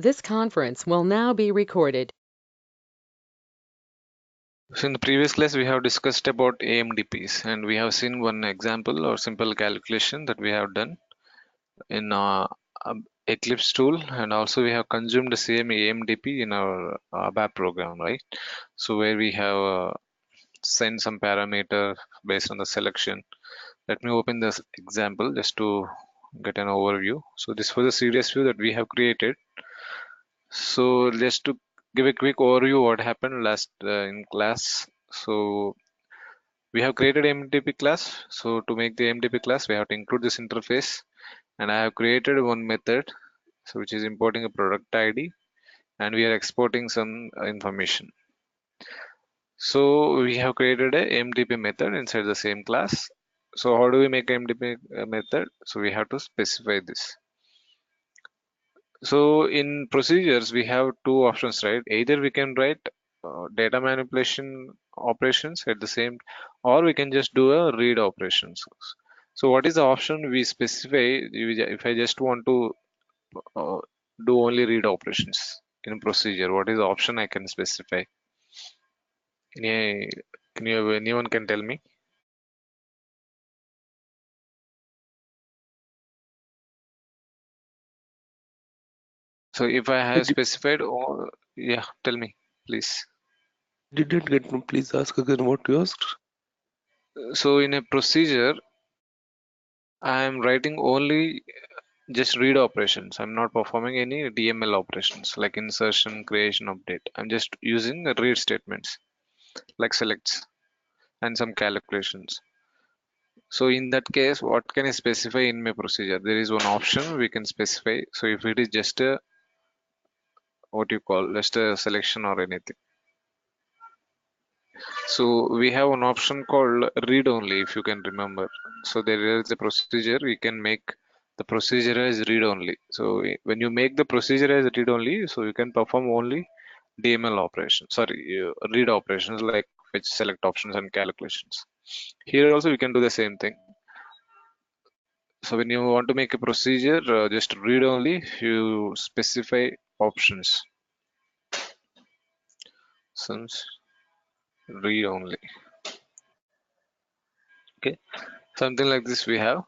This conference will now be recorded. So in the previous class, we have discussed about AMDPs, and we have seen one example or simple calculation that we have done in Eclipse tool, and also we have consumed the same AMDP in our ABAP program, right? So where we have sent some parameter based on the selection. Let me open this example just to get an overview. So this was a CDS view that we have created. So just to give a quick overview what happened last in class. So we have created MDP class. So to make the MDP class, we have to include this interface, and I have created one method, so which is importing a product ID, and we are exporting some information. So we have created a MDP method inside the same class. So how do we make MDP method? So we have to specify this. So in procedures, we have two options, right? Either we can write data manipulation operations at the same, or we can just do a read operations. So what is the option we specify if I just want to uh, do only read operations in procedure? What is the option I can specify? Any, anyone can tell me? So if I have specified, oh, yeah, tell me, please. Didn't get me. Please ask again what you asked. So in a procedure, I am writing only just read operations. I'm not performing any DML operations like insertion, creation, update. I'm just using the read statements like selects and some calculations. So in that case, what can I specify in my procedure? There is one option we can specify. So if it is just a what you call just a selection or anything. So we have an option called read only, if you can remember. So there is a procedure we can make the procedure as read only. So when you make the procedure as read only, so you can perform only DML operations, sorry, read operations like fetch, select options and calculations. Here also we can do the same thing. So when you want to make a procedure, just read only, you specify options. Since read only. Okay, something like this we have.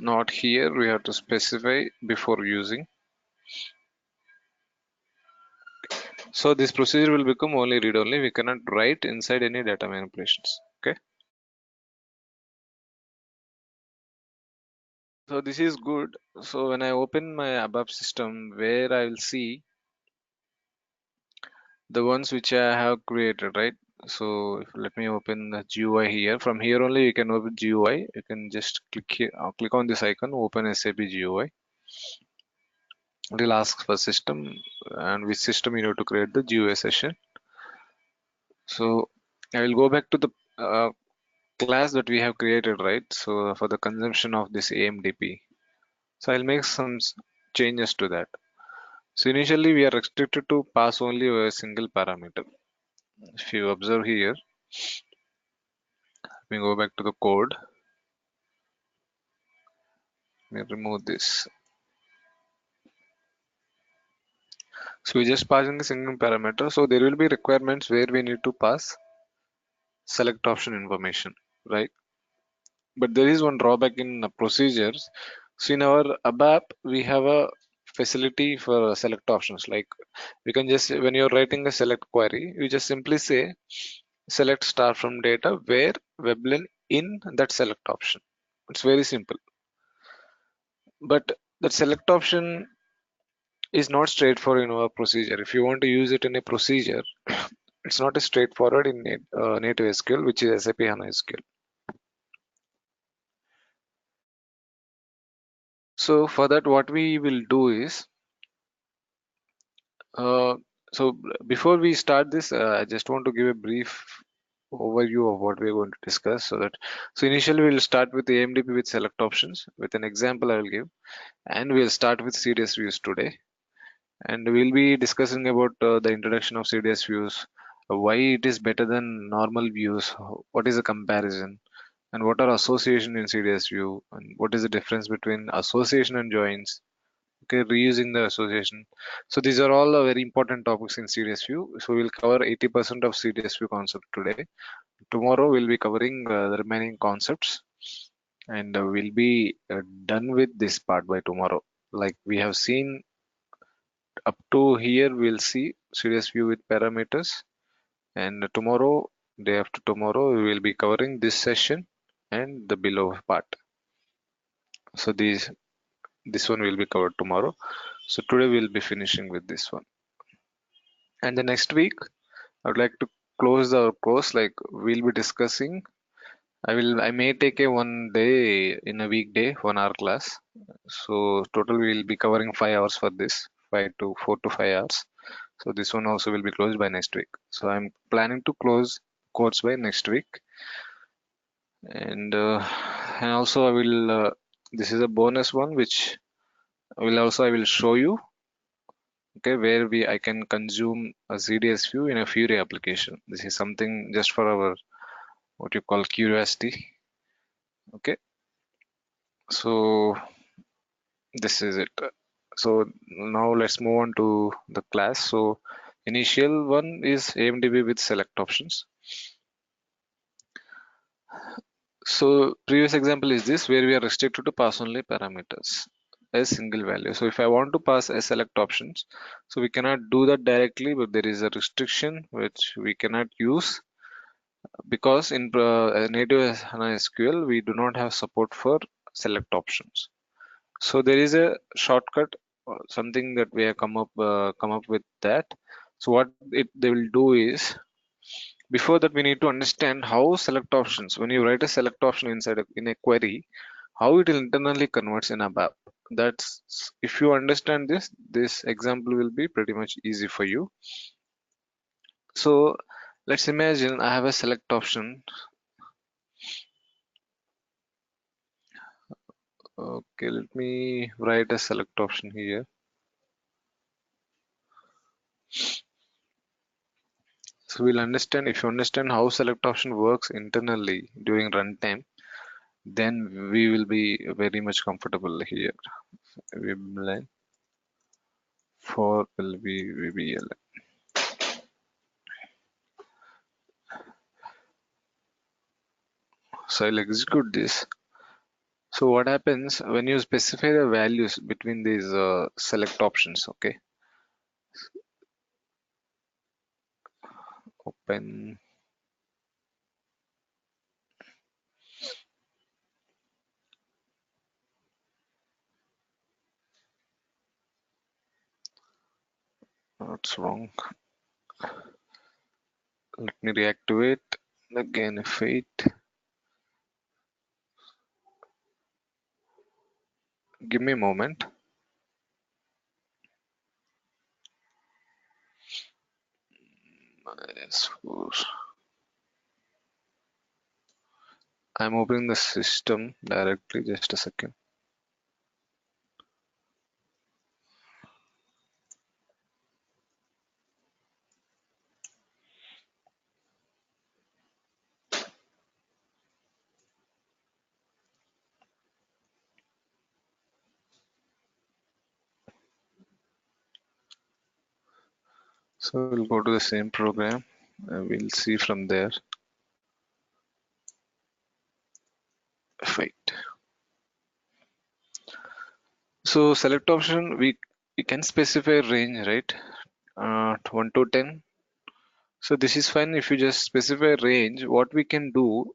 Not here, we have to specify before using. So this procedure will become only read only. We cannot write inside any data manipulations. Okay. So this is good. So when I open my ABAP system, where I will see the ones which I have created, right? So let me open the GUI here. From here only you can open GUI. You can just click here, click on this icon, open SAP GUI. It will ask for system and which system you need to create the GUI session. So I will go back to the class that we have created, right? So for the consumption of this AMDP. So I'll make some changes to that. So initially we are restricted to pass only a single parameter. If you observe here, let me go back to the code. Let me remove this. So we just passing a single parameter. So there will be requirements where we need to pass select option information, right? But there is one drawback in procedures. So in our ABAP, we have a facility for select options. Like we can just, when you're writing a select query, you just simply say select star from data where Veblen in that select option. It's very simple. But that select option is not straightforward in our procedure. If you want to use it in a procedure, it's not as straightforward in native SQL, which is SAP HANA SQL. So for that, what we will do is, so before we start this, I just want to give a brief overview of what we're going to discuss. So initially we'll start with the AMDP with select options. With an example I will give, and we'll start with CDS views today. And we'll be discussing about the introduction of CDS views, why it is better than normal views, what is the comparison, and what are association in CDS view, and what is the difference between association and joins. Okay, reusing the association. So these are all very important topics in CDS view. So we'll cover 80% of CDS view concept today. Tomorrow we'll be covering the remaining concepts, and we'll be done with this part by tomorrow. Like we have seen up to here, we'll see CDS view with parameters, and tomorrow, day after tomorrow, we will be covering this session and the below part. So this one will be covered tomorrow. So today we'll be finishing with this one. And the next week, I would like to close the course. Like we'll be discussing. I may take a 1 day in a weekday, 1 hour class. So total we'll be covering 5 hours for this, 4 to 5 hours. So this one also will be closed by next week. So I'm planning to close course by next week. And also I will this is a bonus one which I will show you, okay, where I can consume a ZDS view in a Fury application. This is something just for our what you call curiosity. Okay, so this is it. So now let's move on to the class. So initial one is AMDB with select options. So previous example is this, where we are restricted to pass only parameters as single value. So if I want to pass a select options, so we cannot do that directly, but there is a restriction which we cannot use because in native HANA SQL we do not have support for select options. So there is a shortcut, something that we have come up with that. So what they will do is, before that we need to understand how select options, when you write a select option inside in a query, how it will internally converts in ABAP. That's, if you understand this example will be pretty much easy for you. So let's imagine I have a select option. Okay, let me write a select option here. So we'll understand, if you understand how select option works internally during runtime, then we will be very much comfortable here. VBLN for will be VBLN. So I'll execute this. So what happens when you specify the values between these select options? Okay, open. That's wrong. Let me reactivate again. F8. Give me a moment. S4. I'm opening the system directly. Just a second. So we'll go to the same program and we'll see from there. F8. So select option, we can specify range, right? 1 to 10. So this is fine. If you just specify range, what we can do,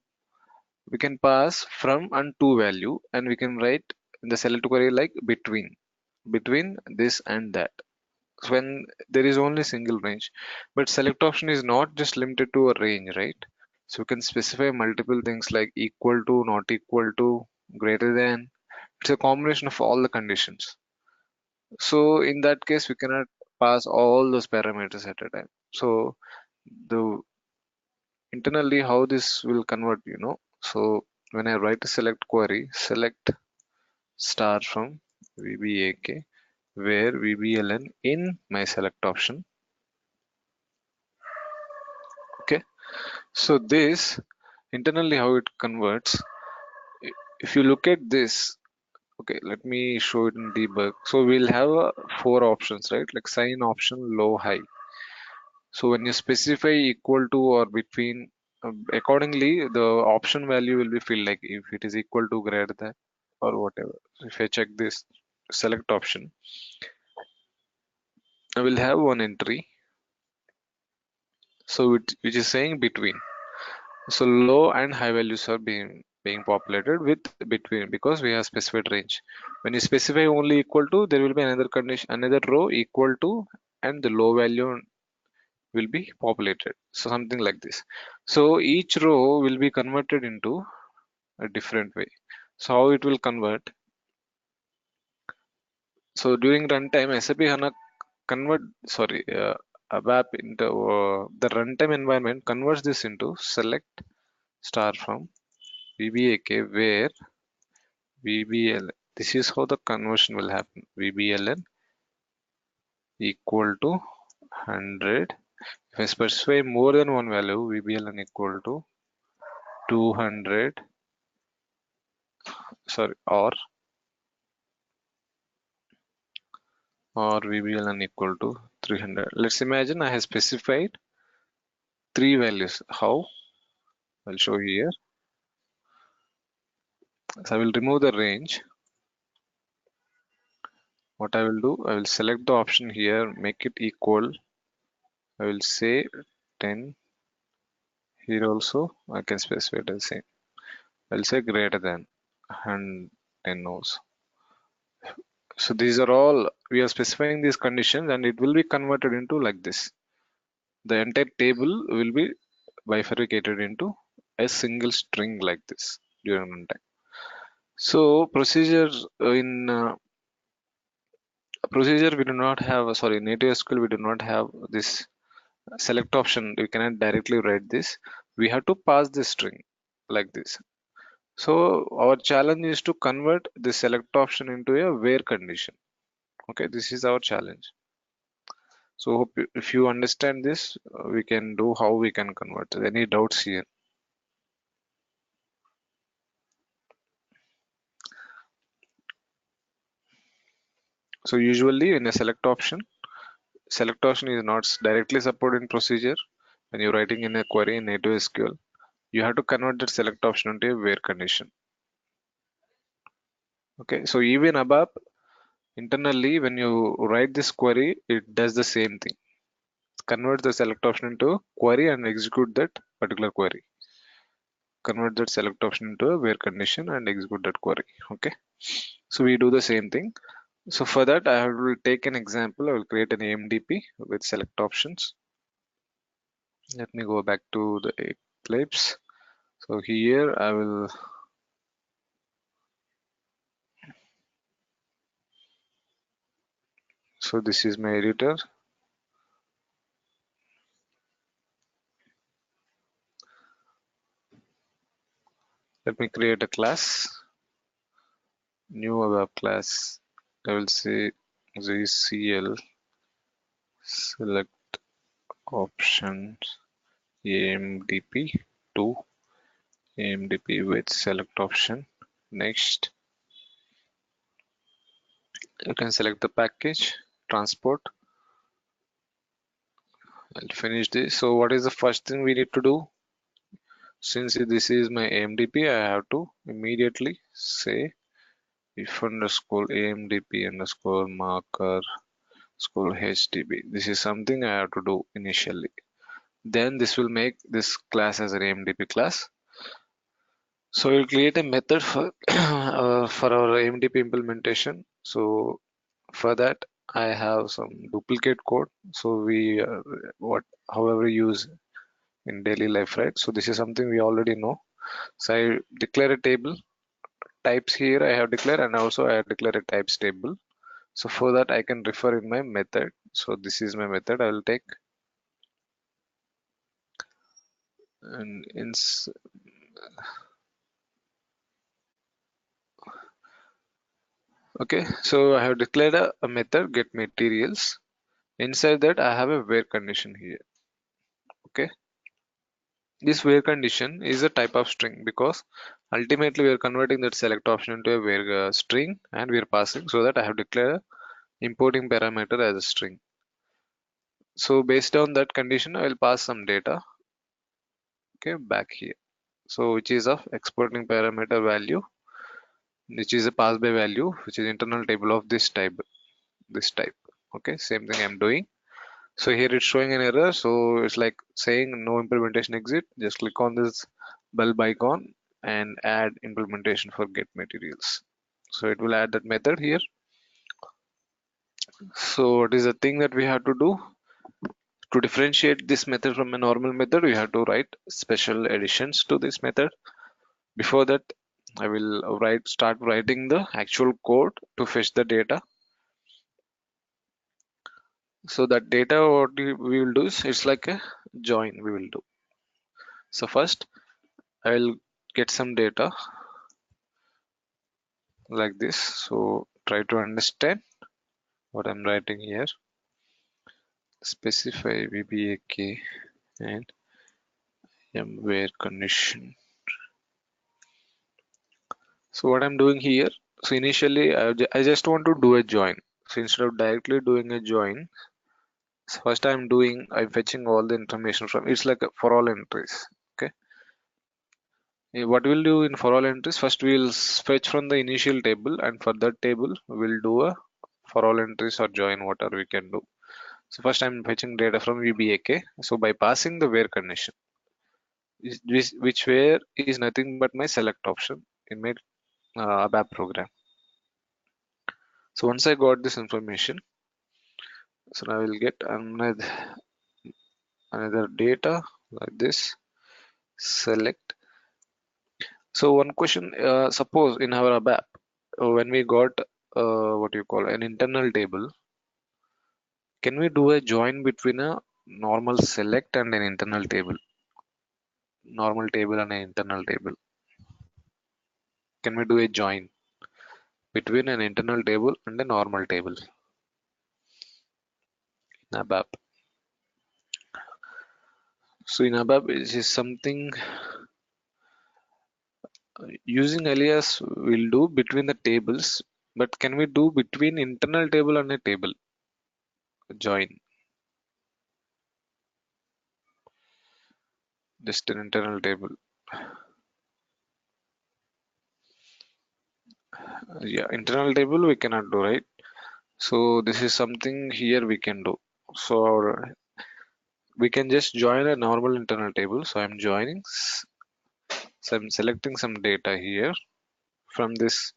we can pass from and to value, and we can write in the select query like between this and that. So when there is only single range, but select option is not just limited to a range, right? So we can specify multiple things like equal to, not equal to, greater than. It's a combination of all the conditions. So in that case, we cannot pass all those parameters at a time. So the internally how this will convert, so when I write a select query, select star from VBAK, where VBLN in my select option. Okay, so this Internally, how it converts. If you look at this, okay, let me show it in debug. So we'll have four options, right? Like sign option, low, high. So when you specify equal to or between, accordingly, the option value will be filled, like if it is equal to, greater than, or whatever. So if I check this select option, I will have one entry. So which is saying between. So low and high values are being populated with between, because we have specified range. When you specify only equal to, there will be another condition, another row equal to, and the low value will be populated. So something like this. So each row will be converted into a different way. So how it will convert? So during runtime, SAP HANA convert, sorry, ABAP into the runtime environment converts this into select star from VBAK, where VBL, this is how the conversion will happen. VBLN equal to 100. If I specify more than one value, VBLN equal to 200, sorry, or VBLN equal to 300. Let's imagine I have specified three values. How? I'll show you here. So I will remove the range. What I will do, I will select the option here, make it equal. I will say 10. Here also I can specify the same. I'll say greater than 110 nodes. So these are all, we are specifying these conditions, and it will be converted into like this. The entire table will be bifurcated into a single string like this during runtime. So procedure we do not have, sorry, native SQL we do not have this select option. We cannot directly write this. We have to pass this string like this. So our challenge is to convert the select option into a where condition. Okay, this is our challenge. So hope if you understand this, we can do how we can convert. Any doubts here? So usually in a select option is not directly supported in procedure. When you're writing in a query in native SQL, you have to convert that select option into a where condition. Okay, so even ABAP internally, when you write this query, it does the same thing. Convert the select option into query and execute that particular query. Convert that select option into a where condition and execute that query. Okay, so we do the same thing. So for that, I will take an example. I will create an AMDP with select options. Let me go back to the Eclipse. So here I will, so this is my editor. Let me create a class, new ABAP class. I will say ZCL select options AMDP to AMDP with select option. Next, you can select the package, transport. I'll finish this. So what is the first thing we need to do? Since this is my AMDP, I have to immediately say if underscore AMDP underscore marker underscore HTTP. This is something I have to do initially. Then this will make this class as an AMDP class. So we'll create a method for for our AMDP implementation. So for that, I have some duplicate code. So we however use in daily life, right? So this is something we already know. So I declare a table. Types here I have declared, and also I have declared a types table. So for that I can refer in my method. So this is my method. I will take and okay. So I have declared a method get materials. Inside that I have a where condition here. Okay. This where condition is a type of string because ultimately we are converting that select option into a where string, and we are passing, so that I have declared importing parameter as a string. So based on that condition, I will pass some data, okay, back here. So which is of exporting parameter value, which is a pass by value, which is internal table of this type, Okay, same thing I'm doing. So here it's showing an error, so it's like saying no implementation exit. Just click on this bulb icon and add implementation for get materials. So it will add that method here. So what is the thing that we have to do to differentiate this method from a normal method? We have to write special additions to this method. Before that, I will start writing the actual code to fetch the data. So that data, what we will do is, it's like a join we will do. So first I will get some data like this. So try to understand what I'm writing here. Specify VBAK and where condition. So what I'm doing here, so initially I just want to do a join. So instead of directly doing a join, so first I'm fetching all the information from, it's like a for all entries. Okay. What we'll do in for all entries, first we'll fetch from the initial table, and for that table we'll do a for all entries or join, whatever we can do. So first I'm fetching data from VBAK. So by passing the where condition, which where is nothing but my select option in my ABAP program. So once I got this information, so now I will get another data like this, select. So one question, suppose in our ABAP, when we got what you call an internal table, can we do a join between a normal select and an internal table? Normal table and an internal table. Can we do a join between an internal table and a normal table in ABAP? So in ABAP, it is something using alias will do between the tables, but can we do between internal table and a table? Join, just an internal table. Yeah, internal table we cannot do, right? So this is something here we can do. So we can just join a normal internal table. So I'm joining, so I'm selecting some data here from this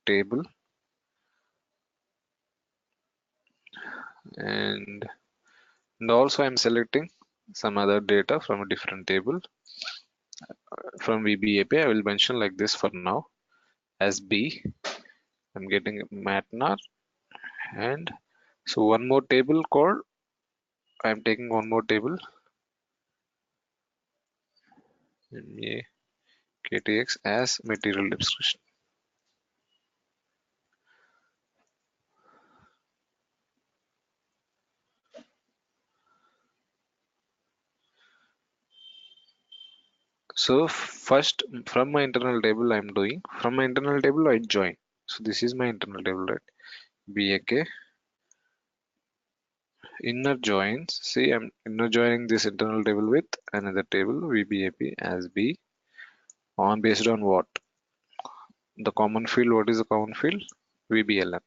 table, and also I'm selecting some other data from a different table from VBAP. I will mention like this for now as B. I'm getting matnar, and so one more table called, I'm taking one more table KTX as material description. So first from my internal table I'm doing, from my internal table I join. So this is my internal table, right? BAK inner joins. See, I'm inner joining this internal table with another table VBAP as B on based on what? The common field. What is the common field? VBLN.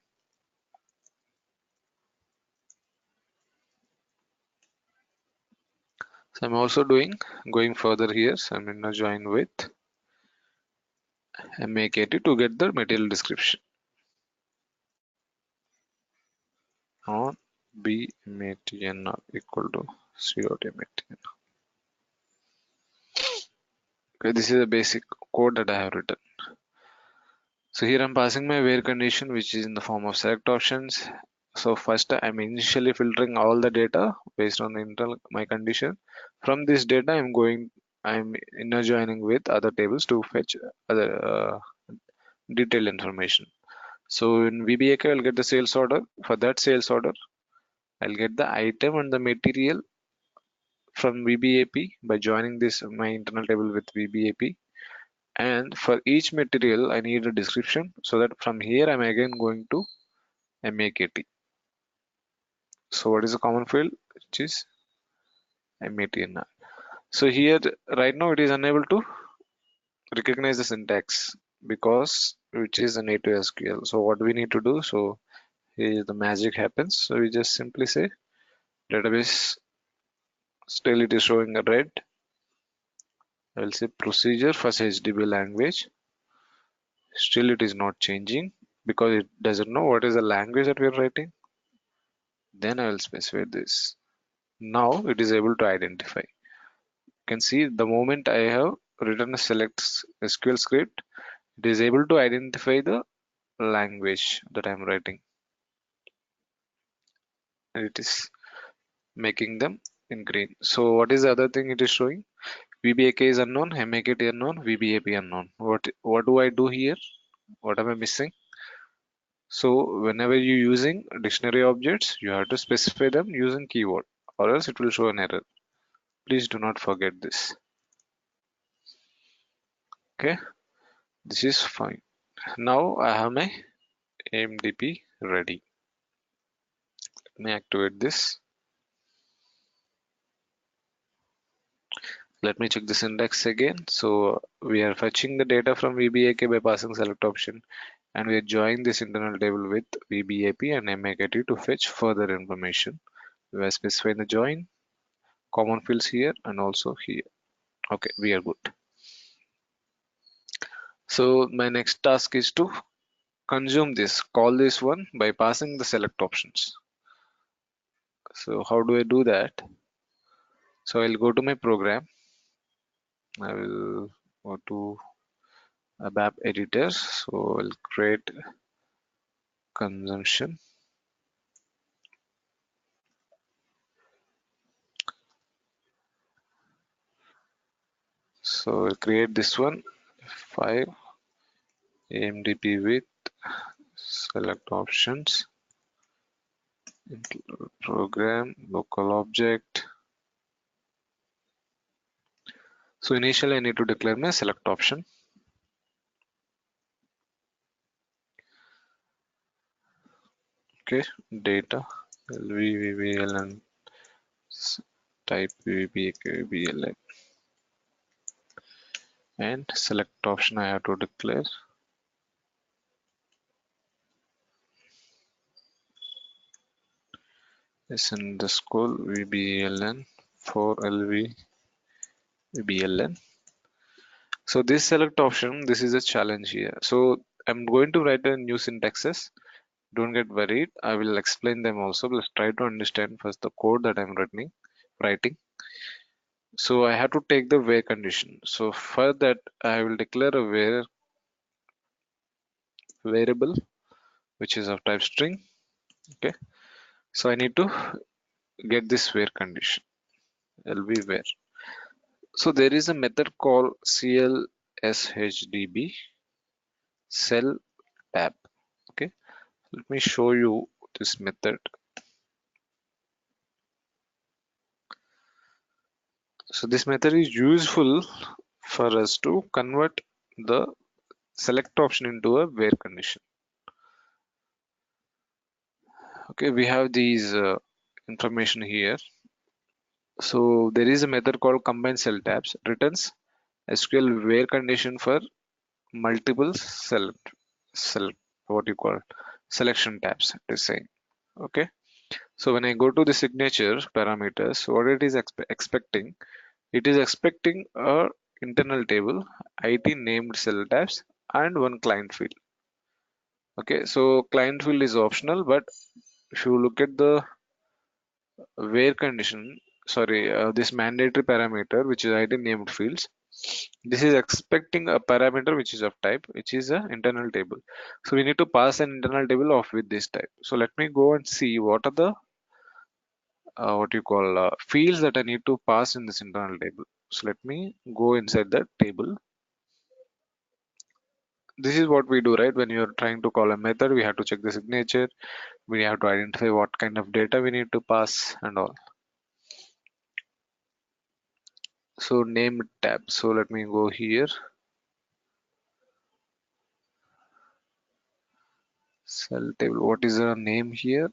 So I'm also going further here. So I'm inner join with MAKT to get the material description on BMATN equal to C.MATN. Okay, this is a basic code that I have written. So here I'm passing my where condition, which is in the form of select options. So first I'm initially filtering all the data based on the internal my condition. From this data I'm inner joining with other tables to fetch other detailed information. So in VBAK I'll get the sales order. For that sales order I'll get the item and the material from VBAP by joining this my internal table with VBAP, and for each material I need a description, so that from here I'm again going to MAKT. So what is the common field? Which is MATNR. So here right now it is unable to recognize the syntax because which is a native SQL. So what we need to do, so here the magic happens. So we just simply say database, still it is showing a red. I will say procedure first HDB language, still it is not changing because it doesn't know what is the language that we are writing. Then I will specify this. Now it is able to identify. You can see the moment I have written a select SQL script, it is able to identify the language that I am writing, and it is making them in green. So what is the other thing it is showing? VBAK is unknown, MAKT unknown, VBAP unknown. What do I do here? What am I missing? So whenever you're using dictionary objects, you have to specify them using keyword, or else it will show an error. Please do not forget this. Okay, this is fine. Now I have my AMDP ready. Let me activate this. Let me check the syntax again. So we are fetching the data from VBAK by passing select option, and we are joining this internal table with VBAP and MAKT to fetch further information. We are specifying the join, common fields here and also here. Okay, we are good. So my next task is to consume this, call this one by passing the select options. So how do I do that? So I'll go to my program. I will go to ABAP editor. So I'll create consumption. So I'll create this one, 5 AMDP with select options, include program, local object. So initially I need to declare my select option. Okay, data LVVBLN type VBAKVBLN, and select option I have to declare is underscore VBLN for LVBLN. So this select option, this is a challenge here. So I'm going to write a new syntaxes. Don't get worried. I will explain them also. Let's try to understand first the code that I'm writing. So I have to take the where condition. So for that, I will declare a where variable, which is of type string. Okay. So I need to get this where condition. LV where. So there is a method called clshdb cell tab. Okay. Let me show you this method. So this method is useful for us to convert the select option into a where condition. Okay, we have these information here. So there is a method called combine cell tabs, returns SQL where condition for multiple cell what you call selection tabs, it is saying. Okay, so when I go to the signature parameters, what it is expecting, it is expecting a internal table, IT named cell tabs, and one client field. Okay, so client field is optional, but if you look at the where condition, sorry, this mandatory parameter, which is ID named fields, this is expecting a parameter which is of type, which is an internal table. So we need to pass an internal table of with this type. So let me go and see what are the what you call fields that I need to pass in this internal table. So let me go inside that table. This is what we do, right? When you're trying to call a method, we have to check the signature, we have to identify what kind of data we need to pass and all. So name tab. So let me go here. Cell table. What is the name here?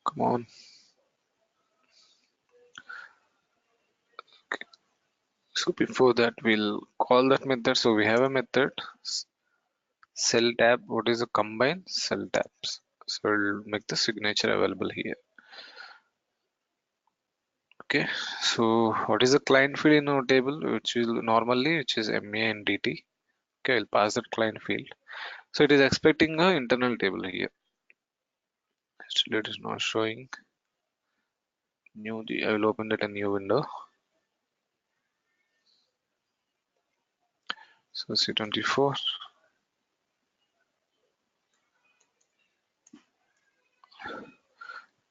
Come on. So before that, we'll call that method. So we have a method cell tab. What is the combine cell tabs? So we'll make the signature available here. Okay. So what is the client field in our table, which will normally, which is MA and DT. Okay, I'll pass that client field. So it is expecting a internal table here. Still, it is not showing. New. I will open that a new window. So C24.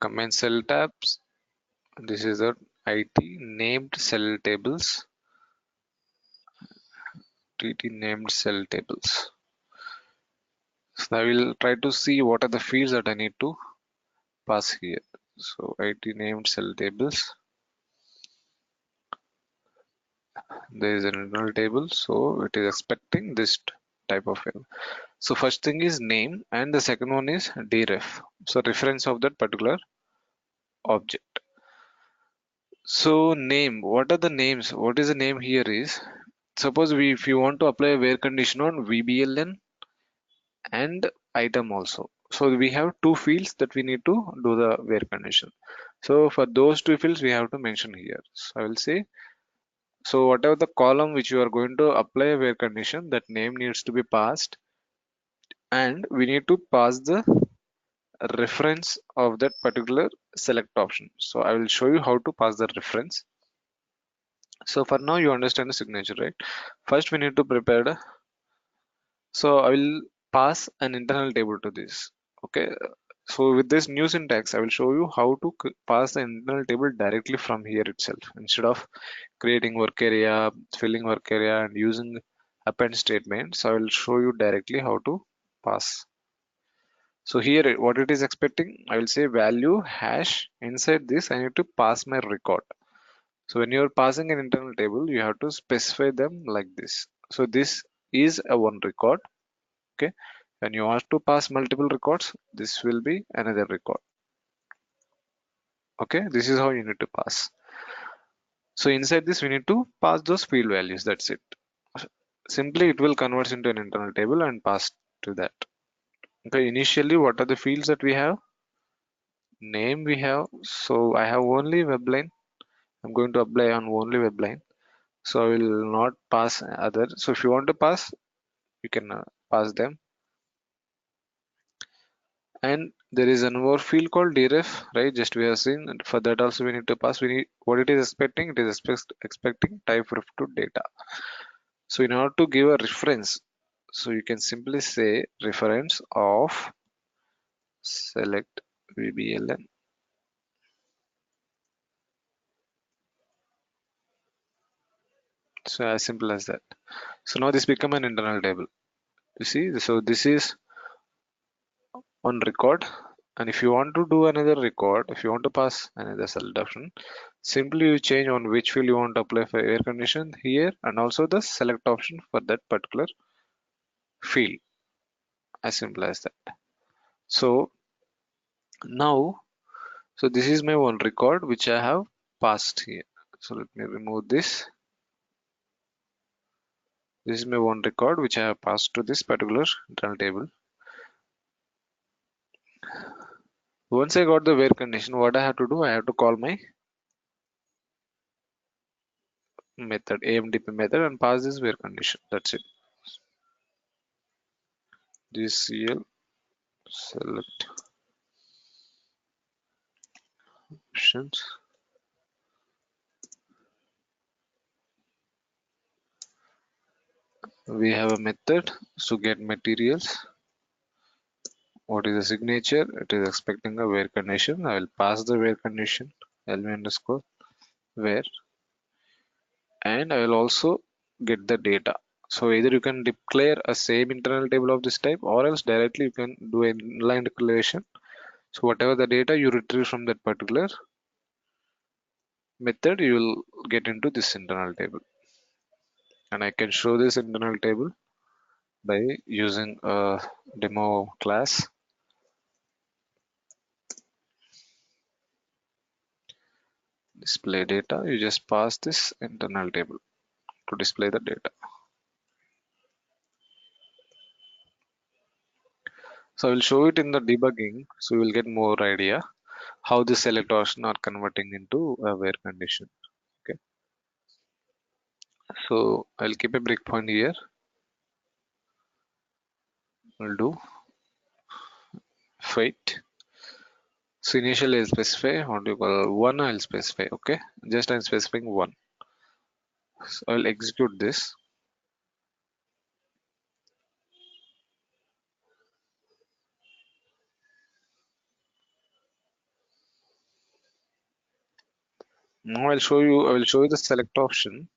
Combine cell tabs. This is the IT named cell tables. TT named cell tables. So I will try to see what are the fields that I need to pass here. So IT named cell tables. There is an internal table, so it is expecting this type of field. So first thing is name, and the second one is dref. So reference of that particular object. So name. What are the names? What is the name here is, suppose if you want to apply a where condition on VBLN and item also. So we have two fields that we need to do the where condition. So for those two fields we have to mention here. So I will say, so whatever the column which you are going to apply a where condition, that name needs to be passed, and we need to pass the reference of that particular select option. So I will show you how to pass the reference. So for now you understand the signature, right? First we need to prepare the, so I will pass an internal table to this. Okay, so with this new syntax I will show you how to pass the internal table directly from here itself, instead of creating work area, filling work area and using append statement. So I will show you directly how to pass. So here what it is expecting, I will say value hash. Inside this I need to pass my record. So when you're passing an internal table, you have to specify them like this. So this is a one record. Okay. When you want to pass multiple records, this will be another record. Okay. This is how you need to pass. So inside this, we need to pass those field values. That's it. Simply it will convert into an internal table and pass to that. Okay. Initially, what are the fields that we have? Name we have. So I have only web line. I'm going to apply on only web line. So I will not pass other. So if you want to pass, you can pass them. And there is another field called dref, right? Just we have seen, and for that also we need to pass. We need what it is expecting. It is expecting type ref to data. So in order to give a reference, so you can simply say reference of select VBLN. So as simple as that. So now this become an internal table. You see, so this is on record, and if you want to do another record, if you want to pass another select option, simply you change on which field you want to apply for air condition here, and also the select option for that particular field. As simple as that. So now, so this is my one record which I have passed here. So let me remove this. This is my one record which I have passed to this particular internal table. Once I got the where condition, what I have to do, I have to call my method, AMDP method, and pass this where condition. That's it. This CL select options. We have a method to get materials. What is the signature? It is expecting a where condition. I will pass the where condition LV underscore. where, and I will also get the data. So either you can declare a same internal table of this type, or else directly you can do an inline declaration. So whatever the data you retrieve from that particular method, you will get into this internal table. And I can show this internal table by using a demo class. Display data, you just pass this internal table to display the data. So I will show it in the debugging, so you will get more idea how the select option are converting into a where condition. Okay, so I'll keep a breakpoint here. We'll do wait. So initially I'll specify what do you call one. I'll specify, okay, just I'm specifying one. So I'll execute this. Now I will show you the select option.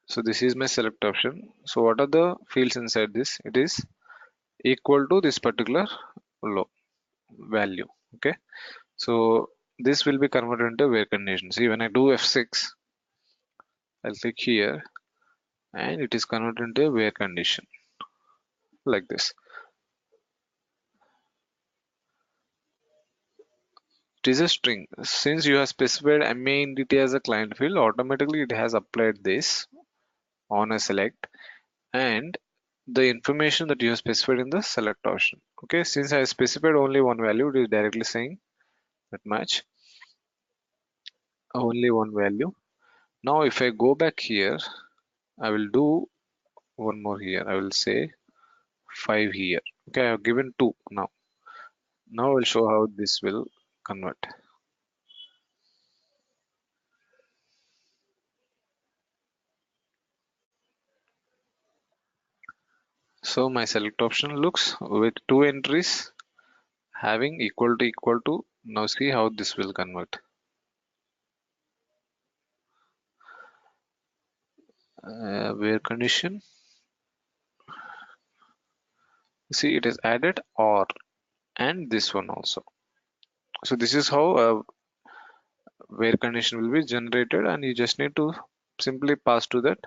So this is my select option. So what are the fields inside this? It is equal to this particular low value. Okay, so this will be converted into where condition. See, when I do F6, I'll click here and it is converted into a where condition like this. It is a string. Since you have specified main entity as a client field, automatically it has applied this on a select and the information that you have specified in the select option. Okay, since I specified only one value, it is directly saying that match only one value. Now if I go back here, I will do one more here. I will say 5 here. Okay, I have given 2 now. Now I will show how this will convert. So my select option looks with 2 entries having equal to equal to. Now see how this will convert. Where condition, see it is added or, and this one also. So this is how where condition will be generated, and you just need to simply pass to that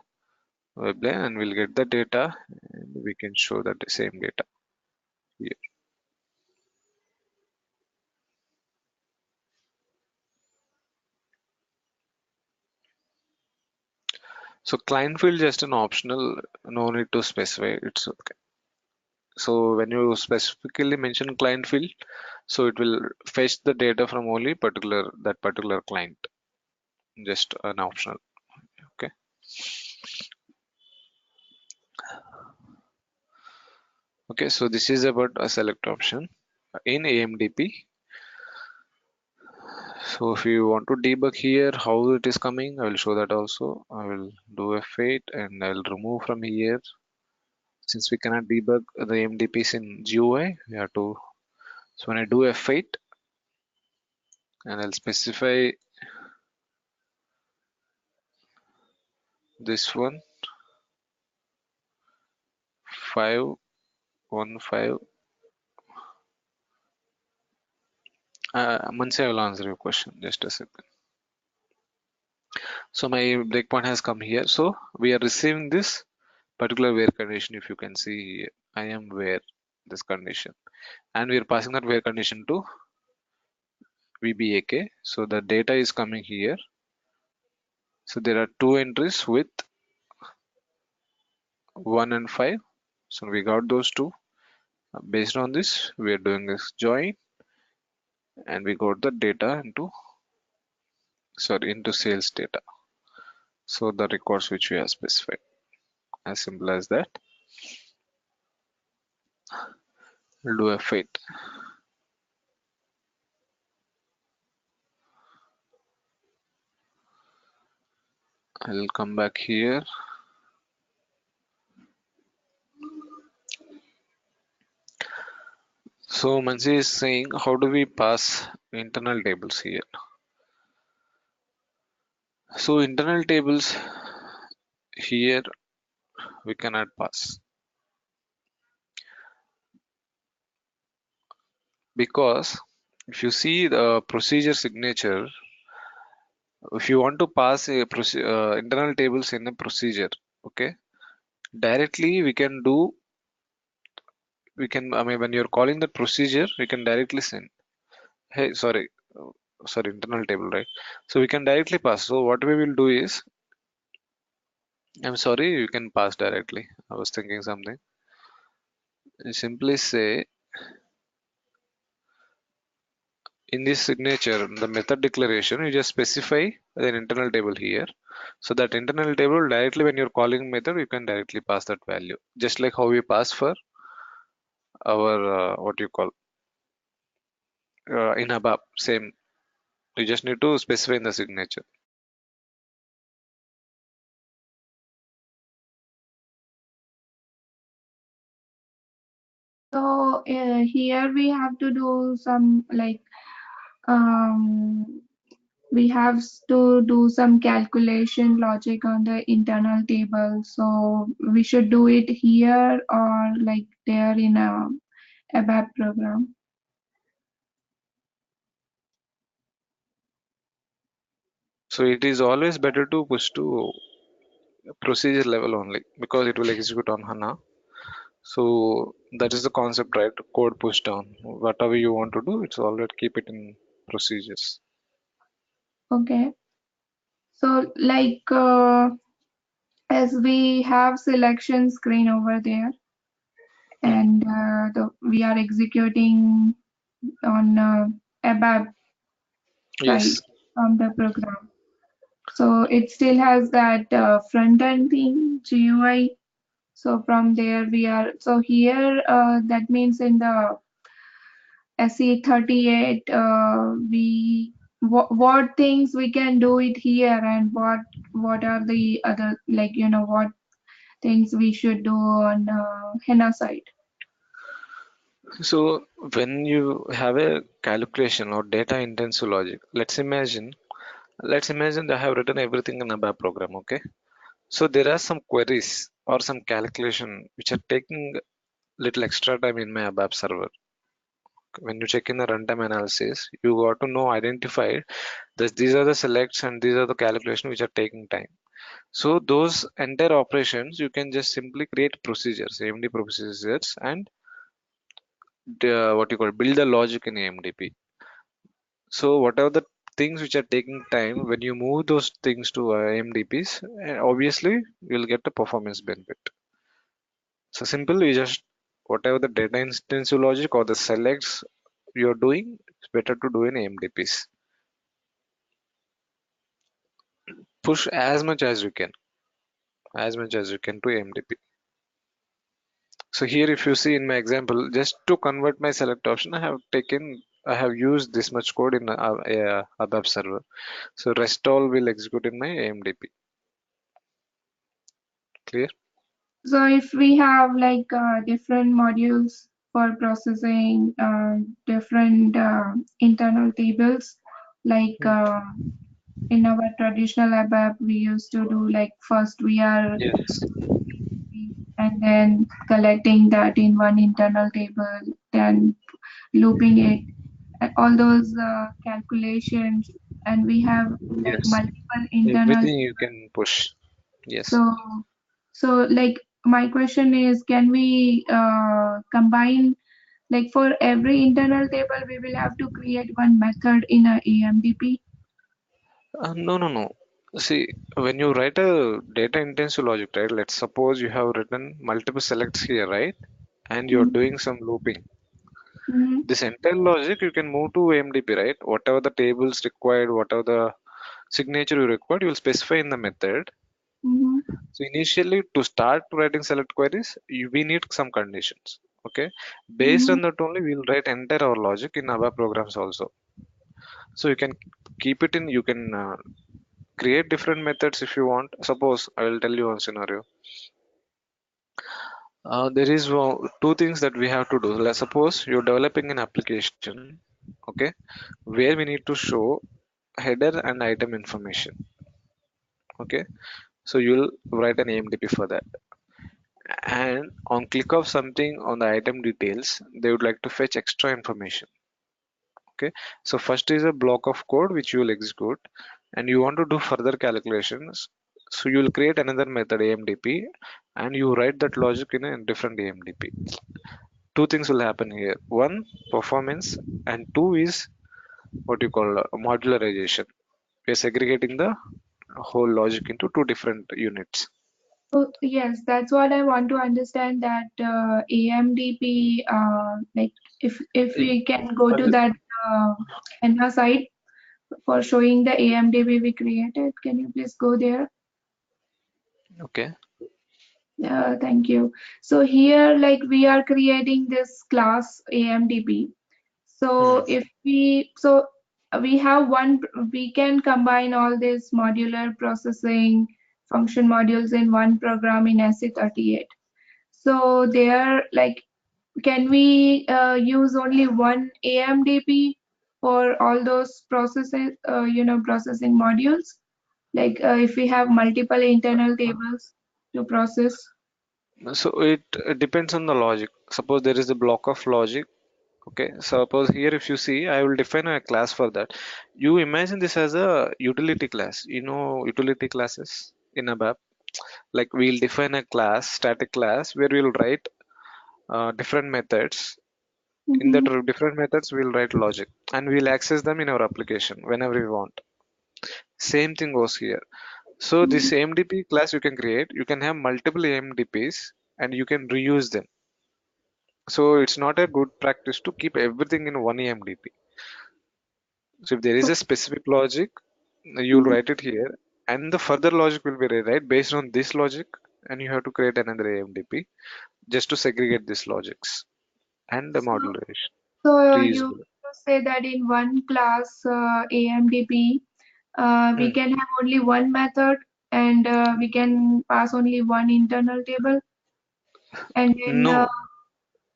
web layer and we'll get the data and we can show that the same data here. So client field just an optional, no need to specify, it's okay. So when you specifically mention client field, so it will fetch the data from only that particular client, just an optional. Okay, okay, so this is about a select option in AMDP. So if you want to debug here how it is coming, I will show that also. I will do F8 and I will remove from here. Since we cannot debug the AMDPs in GUI, we have to. So when I do F8 and I'll specify this one 515. Mansi, I will answer your question. Just a second. So my breakpoint has come here. So we are receiving this particular where condition. If you can see here, I am where this condition, and we are passing that where condition to VBAK. So the data is coming here. So there are 2 entries with 1 and 5. So we got those 2. Based on this, we are doing this join, and we got the data into sales data. So the records which we have specified. As simple as that. We'll do F8. I'll come back here. So Mansi is saying, how do we pass internal tables here? So internal tables here we cannot pass because if you see the procedure signature, if you want to pass a internal tables in a procedure, okay, directly I mean when you're calling the procedure, we can directly send. Hey, sorry, internal table, right? So we can directly pass. So what we will do is, I'm sorry, you can pass directly. I was thinking something. You simply say in this signature, the method declaration, you just specify an internal table here. So that internal table directly when you're calling method, you can directly pass that value. Just like how we pass for our what you call in ABAP, same. You just need to specify in the signature. So here we have to do some like um, we have to do some calculation logic on the internal table. So we should do it here or like there in a ABAP program. So it is always better to push to procedure level only because it will execute on HANA. So that is the concept, right? Code push down. Whatever you want to do, it's already keep it in procedures. Okay. So like as we have selection screen over there Hmm. and we are executing on ABAP side Yes. from the program. So it still has that front end thing, GUI. So from there we are, so here that means in the SE38, what things we can do it here and what are the other, like, what things we should do on HANA side. So when you have a calculation or data intensive logic, let's imagine I have written everything in a BAP program, okay? So there are some queries or some calculation which are taking little extra time in my ABAP server. When you check in the runtime analysis, you got to know identify that these are the selects and these are the calculations which are taking time. So those entire operations you can just simply create procedures, AMD procedures, and what you call build the logic in AMDP. So whatever the things which are taking time, when you move those things to AMDPs, obviously you'll get the performance benefit. So simple, you just whatever the data intensive logic or the selects you're doing, it's better to do in AMDPs. Push as much as you can to AMDP. So here if you see in my example, just to convert my select option, I have used this much code in a ABAP server. So rest all will execute in my AMDP. Clear? So if we have like different modules for processing different internal tables, like Hmm. in our traditional ABAP, we used to do like first we are Yes. and then collecting that in one internal table, then looping it, and all those calculations, and we have like Yes. multiple internal. Everything you can push. Yes. So, so like my question is, can we combine like for every internal table, we will have to create one method in a AMDP? No, no, no. See, when you write a data intensive logic, right? Let's suppose you have written multiple selects here, right? And you're doing some looping. Mm-hmm, This entire logic you can move to AMDP, right? Whatever the tables required, whatever the signature you required, you will specify in the method. mm-hmm, So initially, to start writing select queries, we need some conditions. Okay, based mm-hmm. on that only we'll write entire our logic in our programs also. So you can keep it in. You can create different methods if you want. Suppose I will tell you one scenario. There is two things that we have to do. Let's suppose you're developing an application, okay, where we need to show header and item information. Okay, so you'll write an AMDP for that. And on click of something on the item details, they would like to fetch extra information. Okay, so first is a block of code which you will execute, and you want to do further calculations. So you will create another method AMDP, and you write that logic in a different AMDP. Two things will happen here: one, performance, and two is what you call modularization. We are segregating the whole logic into two different units. Oh, yes, that's what I want to understand, that AMDP, like if we can go to Uh, that HANA site for showing the AMDP we created. Can you please go there? Okay. Thank you. So here, like we are creating this class AMDP. Hmm. So we have one, we can combine all this modular processing function modules in one program in SC38. So there, like, can we use only one AMDP for all those processes, processing modules? Like if we have multiple internal tables to process. So it depends on the logic. Suppose there is a block of logic. Okay, suppose here if you see, I will define a class for that. You imagine this as a utility class. You know utility classes in ABAP. Like we'll define a class, static class, where we'll write different methods. In that Mm-hmm. different methods, we'll write logic, and we'll access them in our application whenever we want. Same thing goes here. So this AMDP class you can create, you can have multiple AMDPs and you can reuse them. So it's not a good practice to keep everything in one AMDP. So if there is a specific logic, you'll Mm-hmm. write it here, and the further logic will be rewrite based on this logic, and you have to create another AMDP just to segregate these logics and the So, modulation, so you reusable. say that in one class AMDP, we Hmm. can have only one method, and we can pass only one internal table, and then No,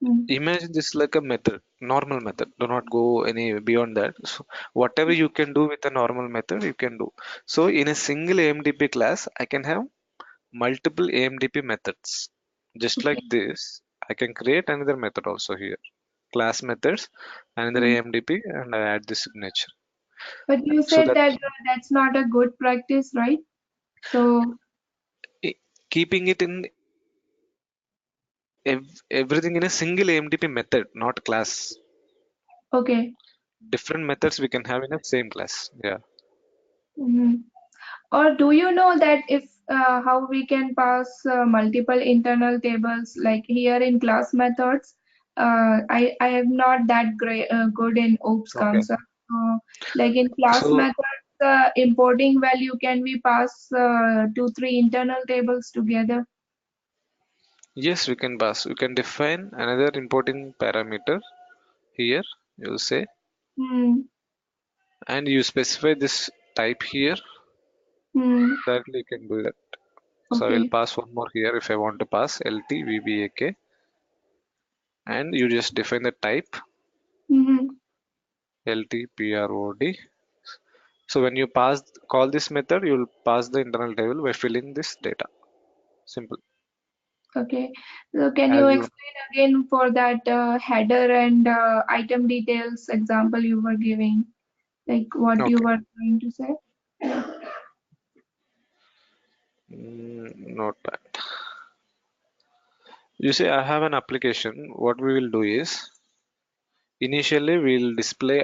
mm, imagine this like a method, normal method. Do not go any beyond that. So whatever you can do with a normal method, you can do. So in a single AMDP class, I can have multiple AMDP methods. Just like okay. this, I can create another method also here. Class methods, another Mm. AMDP, and I add the signature. But you So said that that that's not a good practice, right? So, i- keeping it in everything in a single AMDP method, not class. okay. Different methods we can have in a same class. Yeah. Mhm. Or do you know that if how we can pass multiple internal tables, like here in class methods? I am not that great good in OOPS Okay. concept. So, like in class So methods, importing value, can we pass two, three internal tables together? yes, we can pass. We can define another importing parameter here. You'll say, Hmm. and you specify this type here. Hmm. Directly you can do that. So I will Okay. pass one more here if I want to pass LT and you just define the type Mm-hmm. LTPROD. So when you pass call this method, you will pass the internal table by filling this data. Simple. Okay. So can you As you explain again for that header and item details example you were giving? Like what you okay. were trying to say? Not bad. You see, I have an application. What we will do is initially we'll display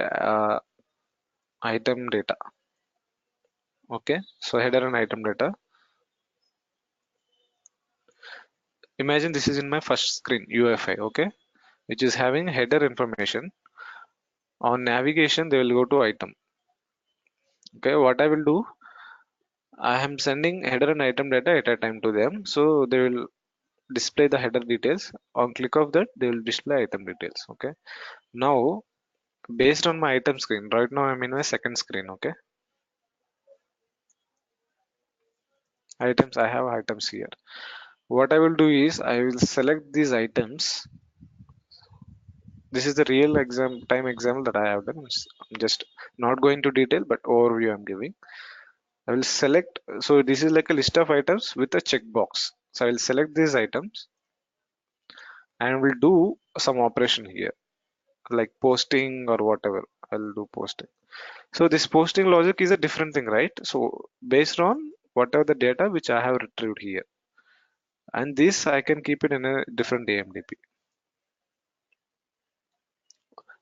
item data. Okay, so header and item data. Imagine this is in my first screen UFI. Okay, which is having header information. On navigation, they will go to item. Okay, what I will do, I am sending header and item data at a time to them. So they will display the header details. On click of that, they will display item details. Okay, now based on my item screen, right now I'm in my second screen. Okay, items, I have items here. What I will do is I will select these items. This is the real example that I have done. I'm just not going to detail, but overview I'm giving. I will select, so this is like a list of items with a checkbox. So I will select these items and will do some operation here, like posting or whatever. I'll do posting. So this posting logic is a different thing, right? So based on whatever the data which I have retrieved here, and this I can keep it in a different AMDP.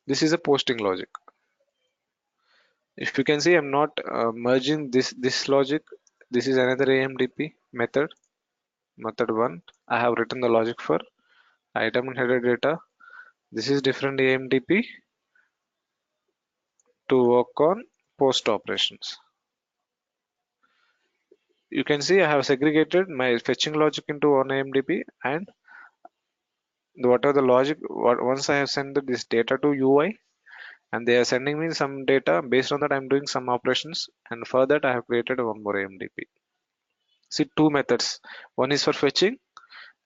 This is a posting logic. If you can see, I'm not merging this logic. This is another AMDP method. Method one. I have written the logic for item and header data. This is different AMDP to work on post operations. You can see I have segregated my fetching logic into one AMDP, and whatever the logic, once I have sent this data to UI and they are sending me some data, based on that I'm doing some operations, and for that I have created one more AMDP. See, two methods. One is for fetching,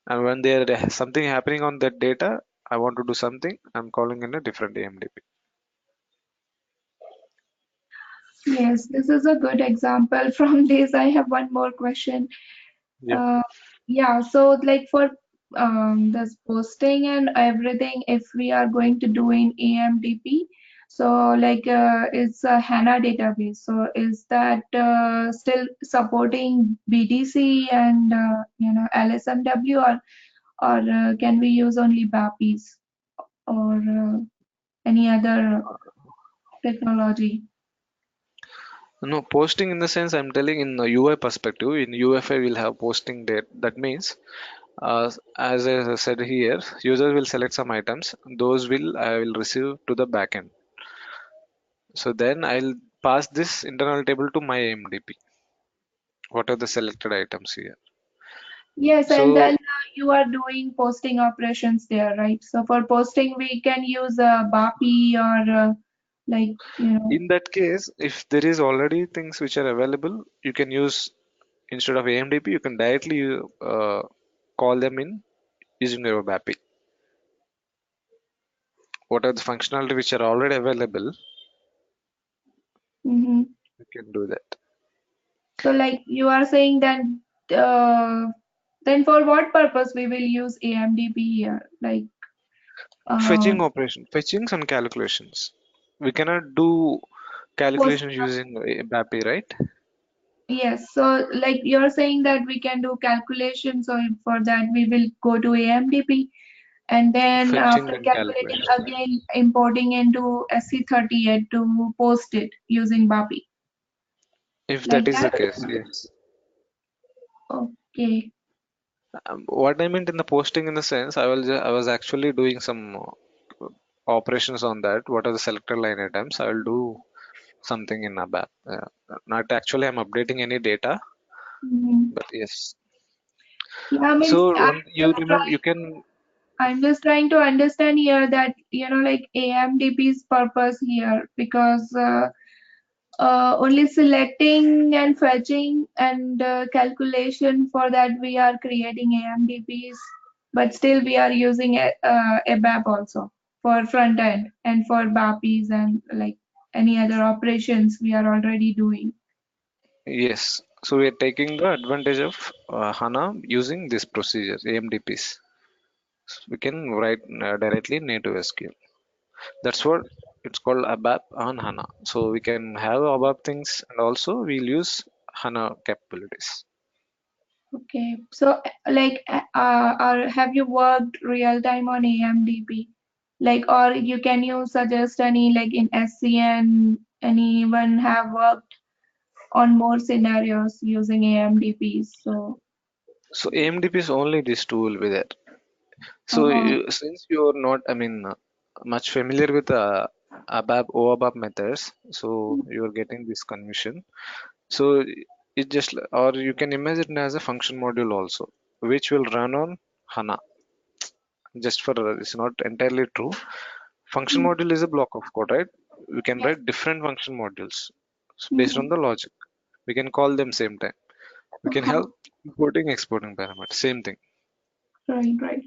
and when there is something happening on that data, I want to do something, I'm calling in a different AMDP. Yes, this is a good example. From this, I have one more question. Yeah. Uh, yeah, so like for this posting and everything, if we are going to do in AMDP, so like it's a HANA database. So is that still supporting BDC and LSMW, or can we use only BAPIs or any other technology? No, posting in the sense I'm telling in the UI perspective, in UFI we'll have posting date. That means, as I said here, user will select some items. Those I will receive to the backend. So then I'll pass this internal table to my AMDP. What are the selected items here? Yes, and then So you are doing posting operations there, right? So for posting, we can use BAPI or like, in that case, if there is already things which are available, you can use instead of AMDP, you can directly call them in using your ABAP. What are the functionality which are already available, mhm. you can do that. So like you are saying uh, then for what purpose we will use AMDP here? Like, uh, Fetching operation, fetchings and calculations. We cannot do posting. calculations using ABAP, right? Yes, so like you're saying that we can do calculations, so for that we will go to AMDP. And then Fetching after and calculating calculations. again, importing into SC38 to post it using BAPI. If that Like is the that? case, yes. Okay. What I meant in the posting in the sense, I was actually doing some operations on that. What are the selected line items? I will do something in ABAP. Not actually, I'm updating any data, Mhm. but yes. Yeah, means So one, you remember, you can I'm just trying to understand here that, like AMDP's purpose here, because only selecting and fetching and calculation for that we are creating AMDPs, but still we are using ABAP also for front end and for BAPIs and like any other operations we are already doing. yes. So we are taking the advantage of HANA using this procedure, AMDPs. So we can write directly native SQL. That's what it's called ABAP on HANA. So we can have ABAP things and also we'll use HANA capabilities. Okay, so like, or have you worked real time on AMDP? Like, or can you suggest any like in SCN, anyone have worked on more scenarios using AMDPs? So, So AMDP is only this tool will be there. So uh, since you're not, I mean, much familiar with ABAP, OABAP methods, so you're getting this confusion. So it just, or you can imagine it as a function module also, which will run on HANA. Just for, it's not entirely true. Function mm, module is a block of code, right? We can yes. write different function modules based on Mhm. the logic. We can call them same time. We can Uh-huh. help importing, exporting parameters, same thing. Right, right.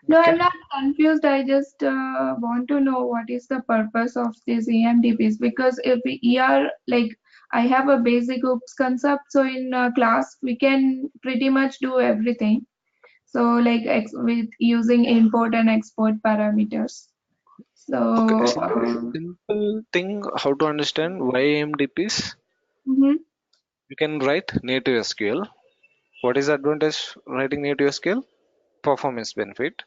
No, Okay. I'm not confused. I just want to know what is the purpose of these EMDPs, because if we are like, I have a basic OOPS concept, so in class we can pretty much do everything. So like with using import and export parameters. Okay. So Simple thing how to understand why AMDPs. mhm, You can write native SQL. What is the advantage writing native SQL? Performance benefit.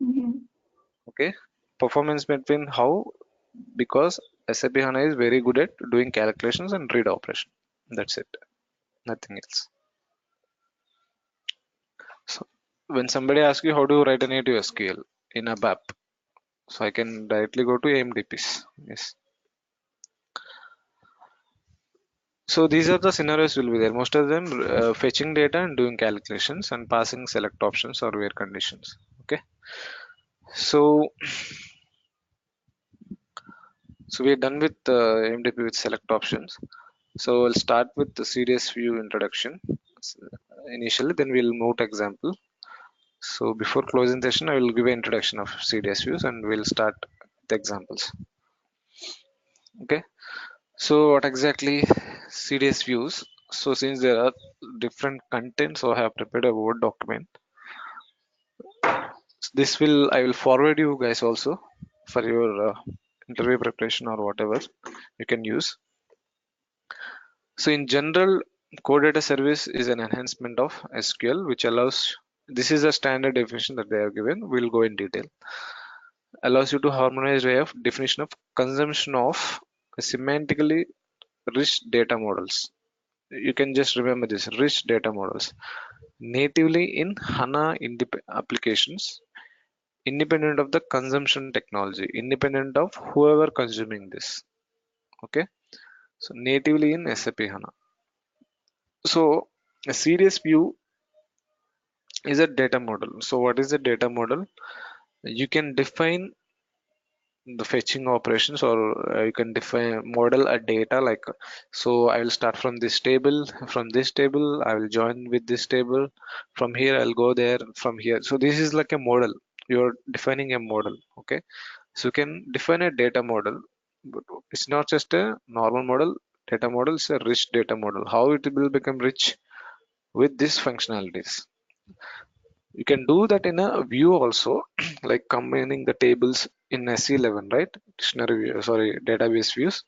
mhm. Okay. Performance benefit how? Because SAP HANA is very good at doing calculations and read operation. That's it. Nothing else. So when somebody asks you how do you write a native SQL in ABAP, so I can directly go to AMDPs. Yes. So these are the scenarios will be there. Most of them fetching data and doing calculations and passing select options or where conditions. Okay. So we're done with AMDP with select options. So we'll start with the serious view introduction initially, then we'll move to example. So before closing the session, I will give an introduction of CDS views and we'll start the examples. Okay. So what exactly CDS views? So since there are different contents, so I have prepared a Word document. This I will forward you guys also for your interview preparation or whatever you can use. So in general, core data service is an enhancement of SQL, which allows, this is a standard definition that they have given. We'll go in detail. Allows you to harmonize way of definition of consumption of semantically rich data models. You can just remember this rich data models natively in HANA applications, independent of the consumption technology, independent of whoever consuming this. Okay, so natively in SAP HANA. So a serious view is a data model. So what is a data model? You can define the fetching operations, or you can define model a data like, so I will start from this table, from this table I will join with this table, from here I'll go there, from here. So this is like a model. You're defining a model. Okay, so you can define a data model, but it's not just a normal model. Data model is a rich data model. How it will become rich? With these functionalities. You can do that in a view also, like combining the tables in SE11, right? Dictionary view, sorry, database views.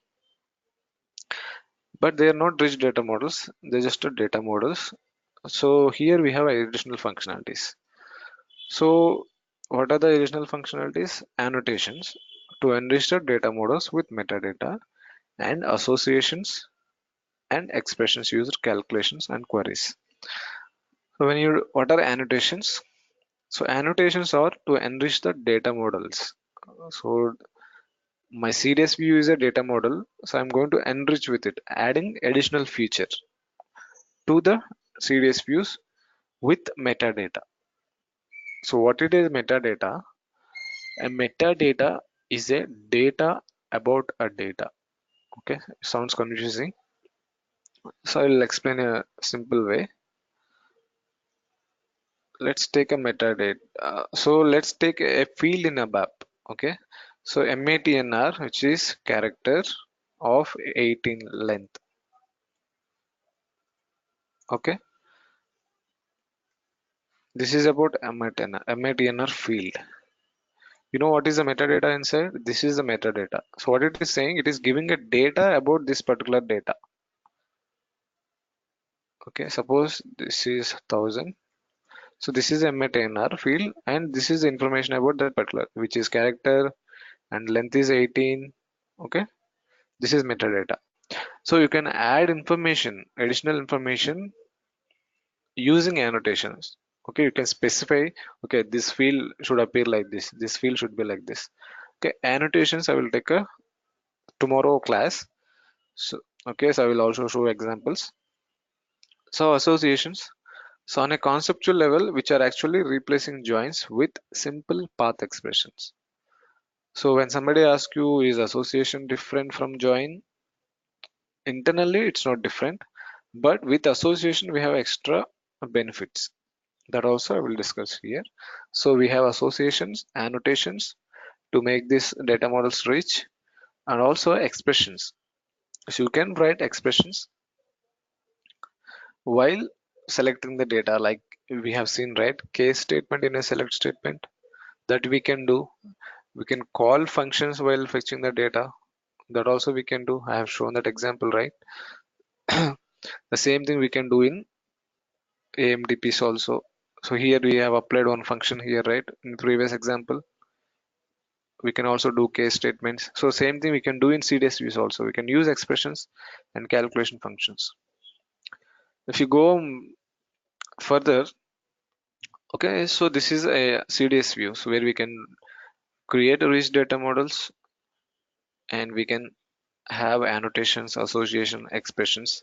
But they are not rich data models. They're just a data models. So here we have additional functionalities. So what are the additional functionalities? Annotations to enrich the data models with metadata and associations and expressions used calculations and queries. So what are annotations? So annotations are to enrich the data models. So my CDS view is a data model, so I'm going to enrich with it, adding additional feature to the CDS views with metadata. So what it is metadata? A metadata is a data about a data. Okay, sounds confusing. So I will explain a simple way. Let's take a metadata. So let's take a field in a ABAP. Okay, so MATNR, which is character of 18 length. Okay, this is about MATNR field. You know what is the metadata inside? This is the metadata. So what it is saying, it is giving a data about this particular data. Okay, suppose this is 1000. So this is a MATNR field, and this is the information about that particular, which is character and length is 18. Okay, this is metadata. So you can add information, additional information using annotations. Okay, you can specify, okay, this field should appear like this field should be like this. Okay, annotations I will take a tomorrow class. So okay, so I will also show examples. So associations, so on a conceptual level, which are actually replacing joins with simple path expressions. So when somebody asks you, is association different from join? Internally it's not different, but with association we have extra benefits. That also I will discuss here. So we have associations, annotations to make these data models rich, and also expressions. So you can write expressions while selecting the data, like we have seen, right? Case statement in a select statement that we can do. We can call functions while fetching the data. That also we can do. I have shown that example, right? The same thing we can do in AMDPs also. So here we have applied one function here, right? In previous example, we can also do case statements. So same thing we can do in CDS views also. We can use expressions and calculation functions. If you go further, okay, so this is a CDS view, so where we can create rich data models and we can have annotations, association, expressions,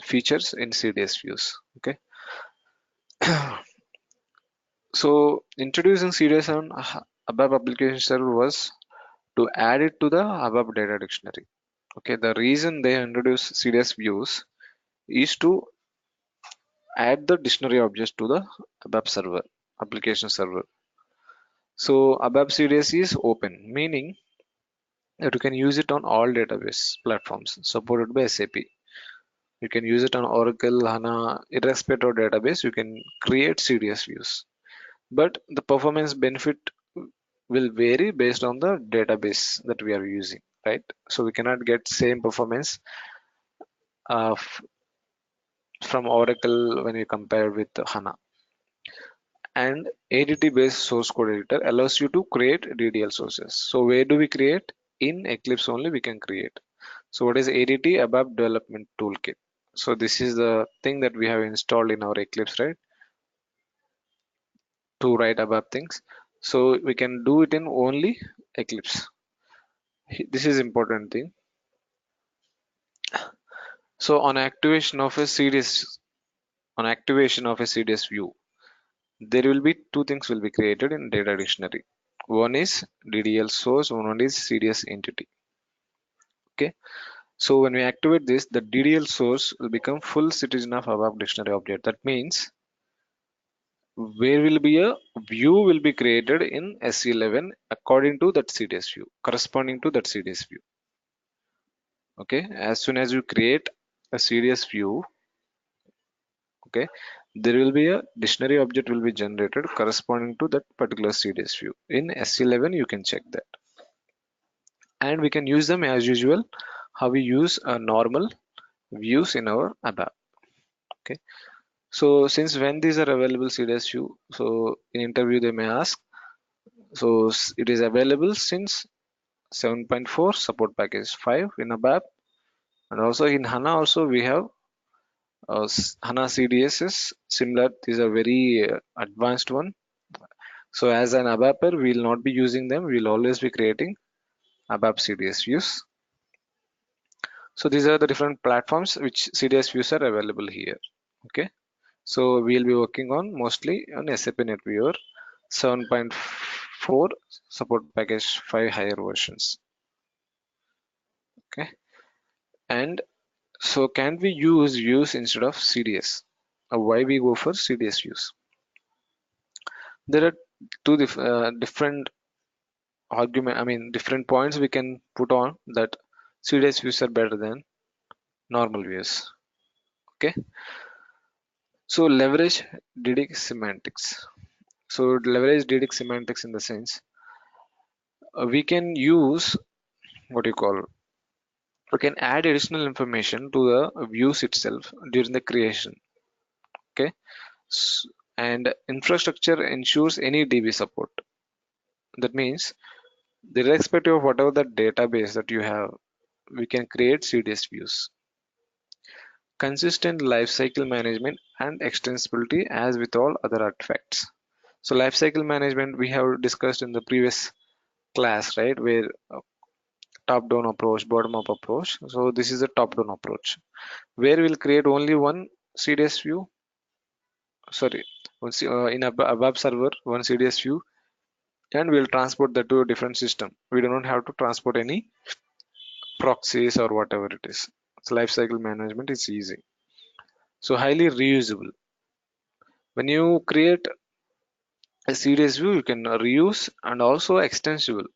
features in CDS views. Okay. So introducing CDS on ABAP application server was to add it to the ABAP data dictionary. Okay, the reason they introduced CDS views is to add the dictionary objects to the ABAP server, application server. So ABAP CDS is open, meaning that you can use it on all database platforms supported by SAP. You can use it on Oracle, HANA, irrespective of database, you can create CDS views. But the performance benefit will vary based on the database that we are using, right? So we cannot get same performance uh, from Oracle when you compare with HANA. And ADT based source code editor allows you to create DDL sources. So where do we create? In Eclipse only we can create. So what is ADT? ABAP Development Toolkit. So this is the thing that we have installed in our Eclipse, right? To write ABAP things. So we can do it in only Eclipse. This is important thing. So on activation of a CDS view, there will be two things will be created in data dictionary. One is DDL source, one is CDS entity. Okay. So when we activate this, the DDL source will become full citizen of ABAP dictionary object. That means where will be a view will be created in SE11 according to that CDS view, corresponding to that CDS view. Okay, as soon as you create a CDS view, okay, there will be a dictionary object will be generated corresponding to that particular CDS view. In SE11 you can check that, and we can use them as usual how we use a normal views in our ABAP. Okay, so since when these are available CDS view, so in interview they may ask. So it is available since 7.4 support package 5 in ABAP, and also in HANA also we have HANA CDS is similar. These are very advanced one. So as an ABAPer, we will not be using them. We will always be creating ABAP CDS views. So these are the different platforms which CDS views are available here. Okay. So we'll be working on mostly on SAP NetWeaver 7.4 support package 5 higher versions. Okay. And so can we use views instead of CDS? Why we go for CDS views? There are two different different points we can put on that CDS views are better than normal views. Okay, so leverage DDIC semantics. So leverage DDIC semantics in the sense we can use what you call we can add additional information to the views itself during the creation. Okay, and infrastructure ensures any DB support. That means, irrespective of whatever the database that you have, we can create CDS views. Consistent lifecycle management and extensibility as with all other artifacts. So lifecycle management we have discussed in the previous class, right? Where top-down approach, bottom-up approach. So this is a top-down approach, where we'll create only one CDS view. Sorry, in a web server, one CDS view, and we'll transport that to a different system. We do not have to transport any proxies or whatever it is. So lifecycle management is easy. So highly reusable. When you create a CDS view, you can reuse and also extensible.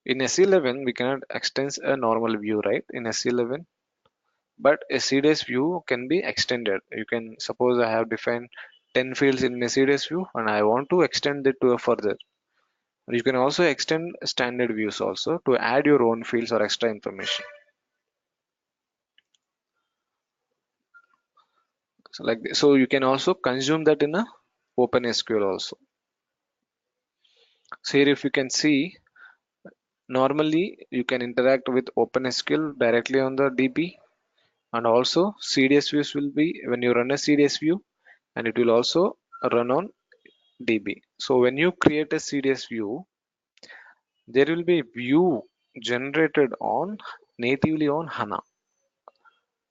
In SE11, we cannot extend a normal view, right? In SE11, but a CDS view can be extended. You can suppose I have defined 10 fields in a CDS view and I want to extend it to a further. You can also extend standard views also to add your own fields or extra information. So like this. So you can also consume that in a OpenSQL also. So here if you can see, normally you can interact with OpenSQL directly on the DB, and also CDS views will be when you run a CDS view, and it will also run on DB. So when you create a CDS view, there will be view generated on natively on HANA.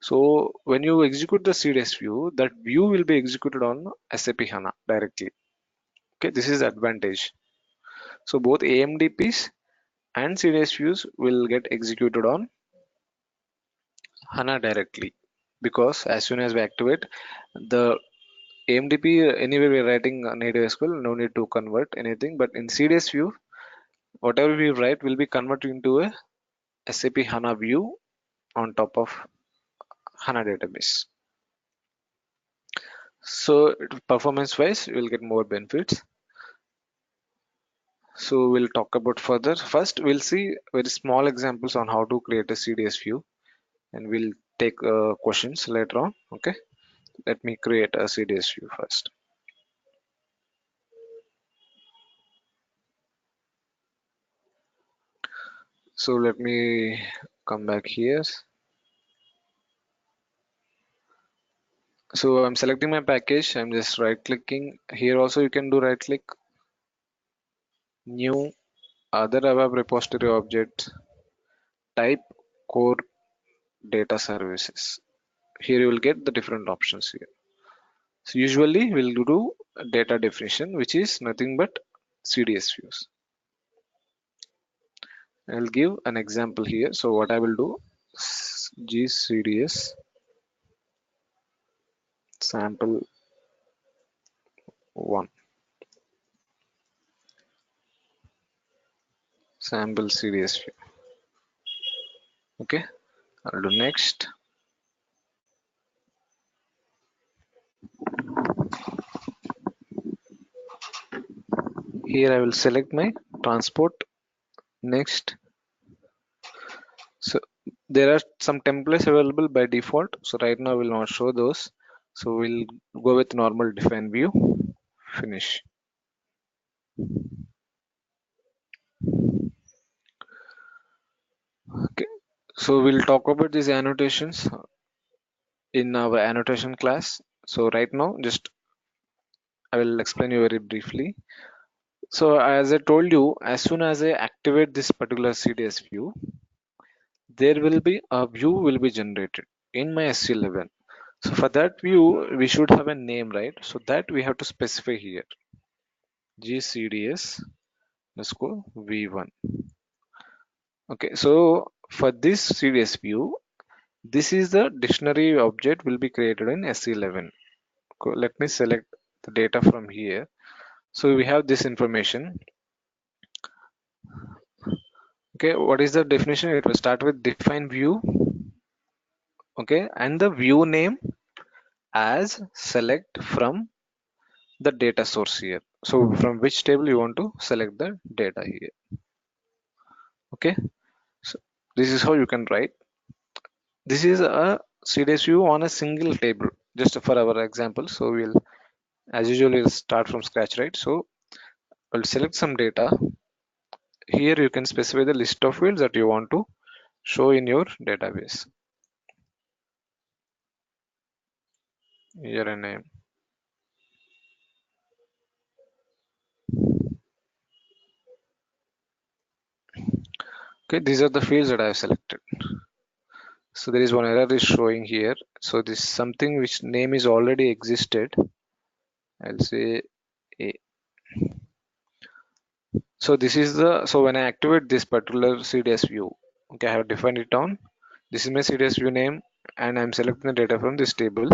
So when you execute the CDS view, that view will be executed on SAP HANA directly. Okay, this is the advantage. So both AMDPs and CDS views will get executed on HANA directly, because as soon as we activate the AMDP, anyway we're writing native SQL, no need to convert anything. But in CDS view, whatever we write will be converted into a SAP HANA view on top of HANA database. So performance wise, you will get more benefits. So we'll talk about further. First, we'll see very small examples on how to create a CDS view, and we'll take questions later on. Okay, let me create a CDS view first. So let me come back here. So I'm selecting my package. I'm just right clicking here. Also, you can do right click, new, other ABAP repository object, type, core data services. Here you will get the different options here. So usually we'll do data definition, which is nothing but CDS views. I'll give an example here. So what I will do, gcds sample 1, sample CDS view. Okay, I'll do next. Here I will select my transport. Next. So there are some templates available by default. So right now we'll not show those. So we'll go with normal define view. Finish. Okay. So we'll talk about these annotations in our annotation class. So right now, just I will explain you very briefly. So as I told you, as soon as I activate this particular CDS view, there will be a view will be generated in my SC11. So for that view, we should have a name, right? So that we have to specify here. GCDS underscore v1. Okay, so for this CDS view, this is the dictionary object will be created in SC11. Let me select the data from here. So we have this information. Okay, what is the definition? It will start with define view. Okay, and the view name as select from the data source here. So from which table you want to select the data here. Okay, so this is how you can write. This is a CDS view on a single table, just for our example. So we'll, as usual, we'll start from scratch, right? So I'll select some data. Here you can specify the list of fields that you want to show in your database. Here a name. Okay, these are the fields that I have selected. So there is one error is showing here. So this is something which name is already existed. I'll say A. So this is the, so when I activate this particular CDS view, okay, I have defined it on. This is my CDS view name, and I'm selecting the data from this table.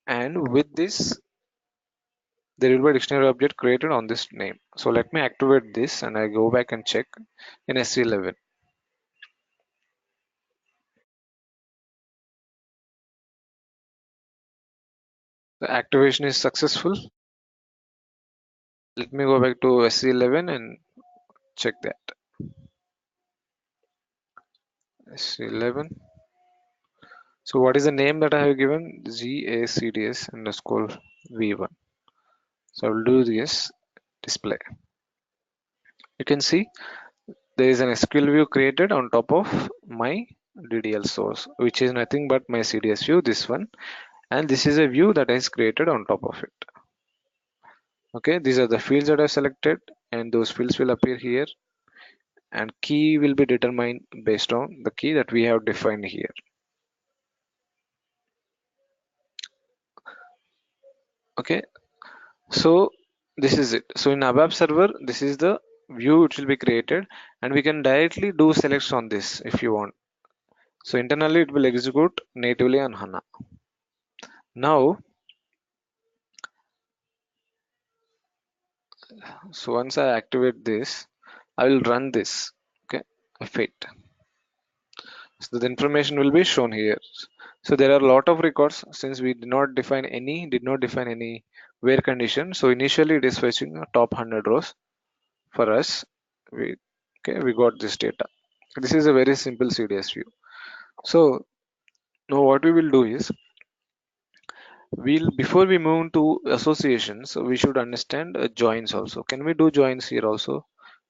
And with this, there will be a dictionary object created on this name. So let me activate this and I go back and check in SC11. The activation is successful. Let me go back to SC11 and check that. SC11. So what is the name that I have given? GACDS underscore V1. So I will do this display. You can see there is an SQL view created on top of my DDL source, which is nothing but my CDS view, this one, and this is a view that is created on top of it. Okay, these are the fields that I selected, and those fields will appear here, and key will be determined based on the key that we have defined here. Okay, so this is it. So in ABAP server, this is the view which will be created, and we can directly do selects on this if you want. So internally it will execute natively on HANA. Now, so once I activate this, I will run this. Okay, F8. So the information will be shown here. So there are a lot of records since we did not define any where condition. So initially it is fetching a top 100 rows for us. We got this data. This is a very simple CDS view. So now what we will do is before we move to associations, we should understand joins also. Can we do joins here also?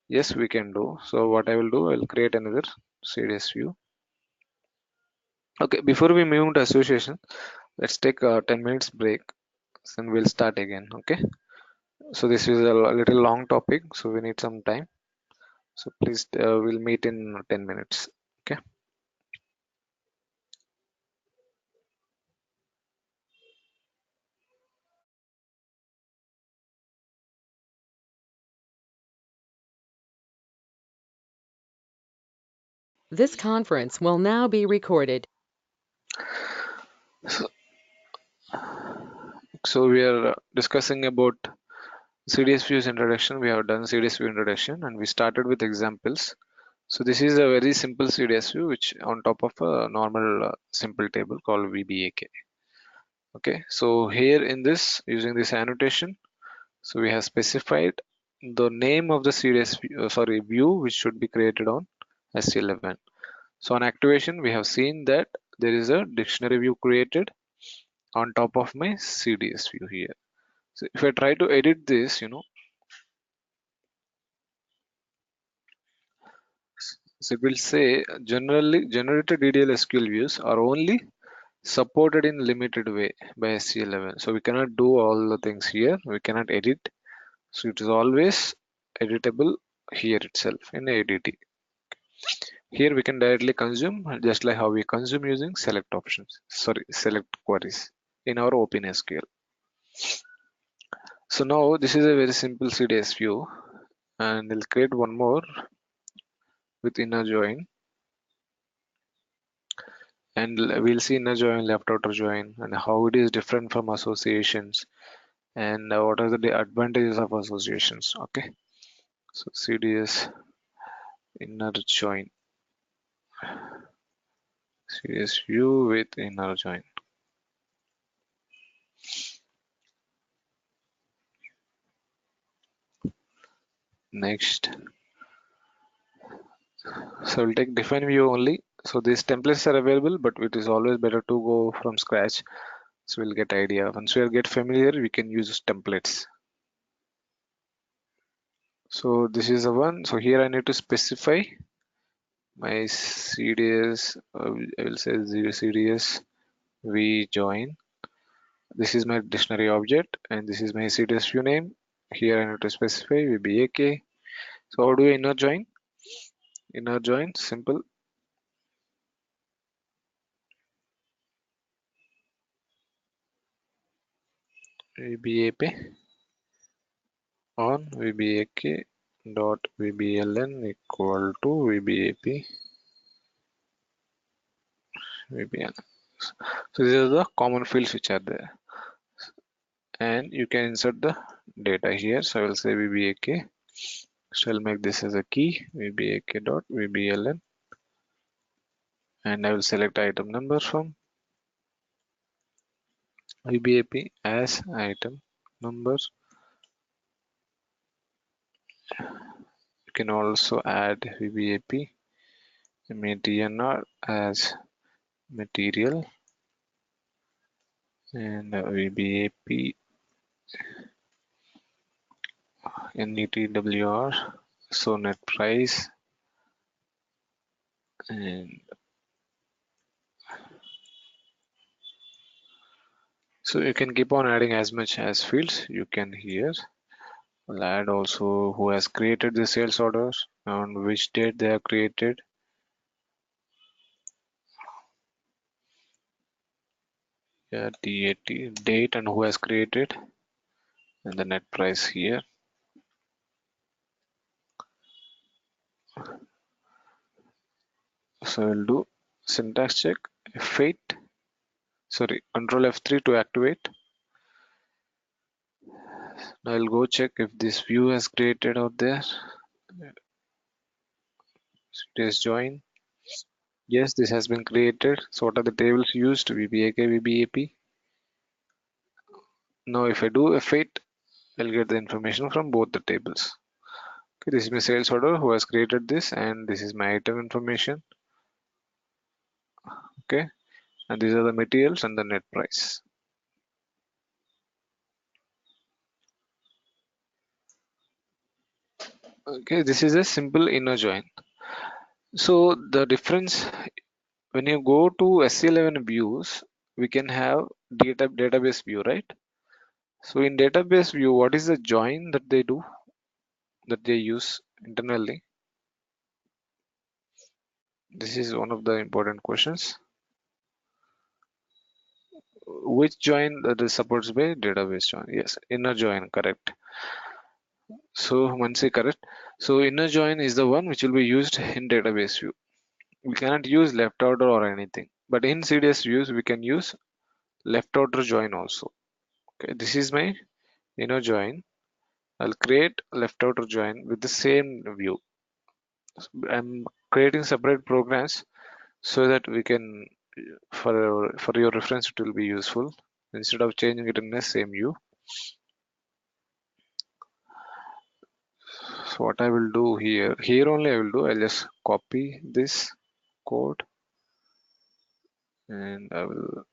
Yes, we can do. So what I will do, I will create another CDS view. Okay, before we move to association, let's take a 10 minutes break and we'll start again. Okay, so this is a little long topic, so we need some time. So please, we'll meet in 10 minutes. Okay. This conference will now be recorded. So we are discussing about CDS views introduction. We have done CDS view introduction and we started with examples. So this is a very simple CDS view which on top of a normal simple table called VBAK. Okay, so here in this, using this annotation, so we have specified the name of the CDS view which should be created on SC11. So on activation, we have seen that there is a dictionary view created on top of my CDS view here. So if I try to edit this, so it will say generally generated DDL SQL views are only supported in limited way by SC11. So we cannot do all the things here. We cannot edit. So it is always editable here itself in ADT. Here we can directly consume just like how we consume using select options. Sorry, select queries in our OpenSQL. So now this is a very simple CDS view, and we'll create one more with inner join, and we'll see inner join, left outer join, and how it is different from associations, and what are the advantages of associations. Okay, so CDS inner join, CDS view with inner join. Next, so we'll take define view only. So these templates are available, but it is always better to go from scratch. So we'll get idea. Once we get familiar, we can use templates. So this is the one. So here I need to specify my CDS. I will say 0 CDS v join. This is my dictionary object, and this is my CDS view name. Here I need to specify VBAK. So how do I inner join? Inner join, simple. VBAP on VBAK dot VBLN equal to VBAP VBLN. So these are the common fields which are there. and you can insert the data here. So I will say VBAK. So I'll make this as a key, VBAK dot VBLN, and I will select item number from VBAP as item number. You can also add VBAP MATNR as material, and VBAP NETWR, so net price, and so you can keep on adding as much as fields you can here. We'll add also who has created the sales orders, on which date they are created, yeah, date and who has created, and the net price here. So we'll do syntax check, F8, sorry, Control F3 to activate. Now I'll go check if this view has created out there. It is join. Yes, this has been created. So what are the tables used? VBAK, VBAP. Now if I do F8, I'll get the information from both the tables. Okay, this is my sales order who has created this, and this is my item information. Okay, and these are the materials and the net price. Okay, this is a simple inner join. So the difference, when you go to SC11 views, we can have database view, right? So in database view, what is the join that they do, that they use internally? This is one of the important questions. Which join that is supported by database join? Yes, inner join, correct. So once correct. So inner join is the one which will be used in database view. We cannot use left outer or anything, but in CDS views we can use left outer join also. Okay, this is my inner join. I'll create left outer join with the same view. I'm creating separate programs so that we can, for your reference, it will be useful instead of changing it in the same view. So what I will do here only I will do, I'll just copy this code and I will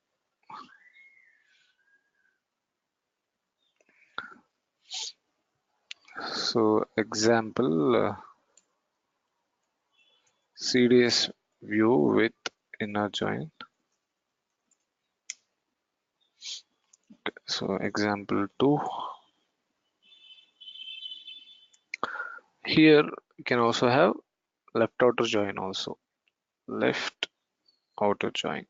so example CDS view with inner join. So example 2. Here you can also have left outer join also. Left outer join.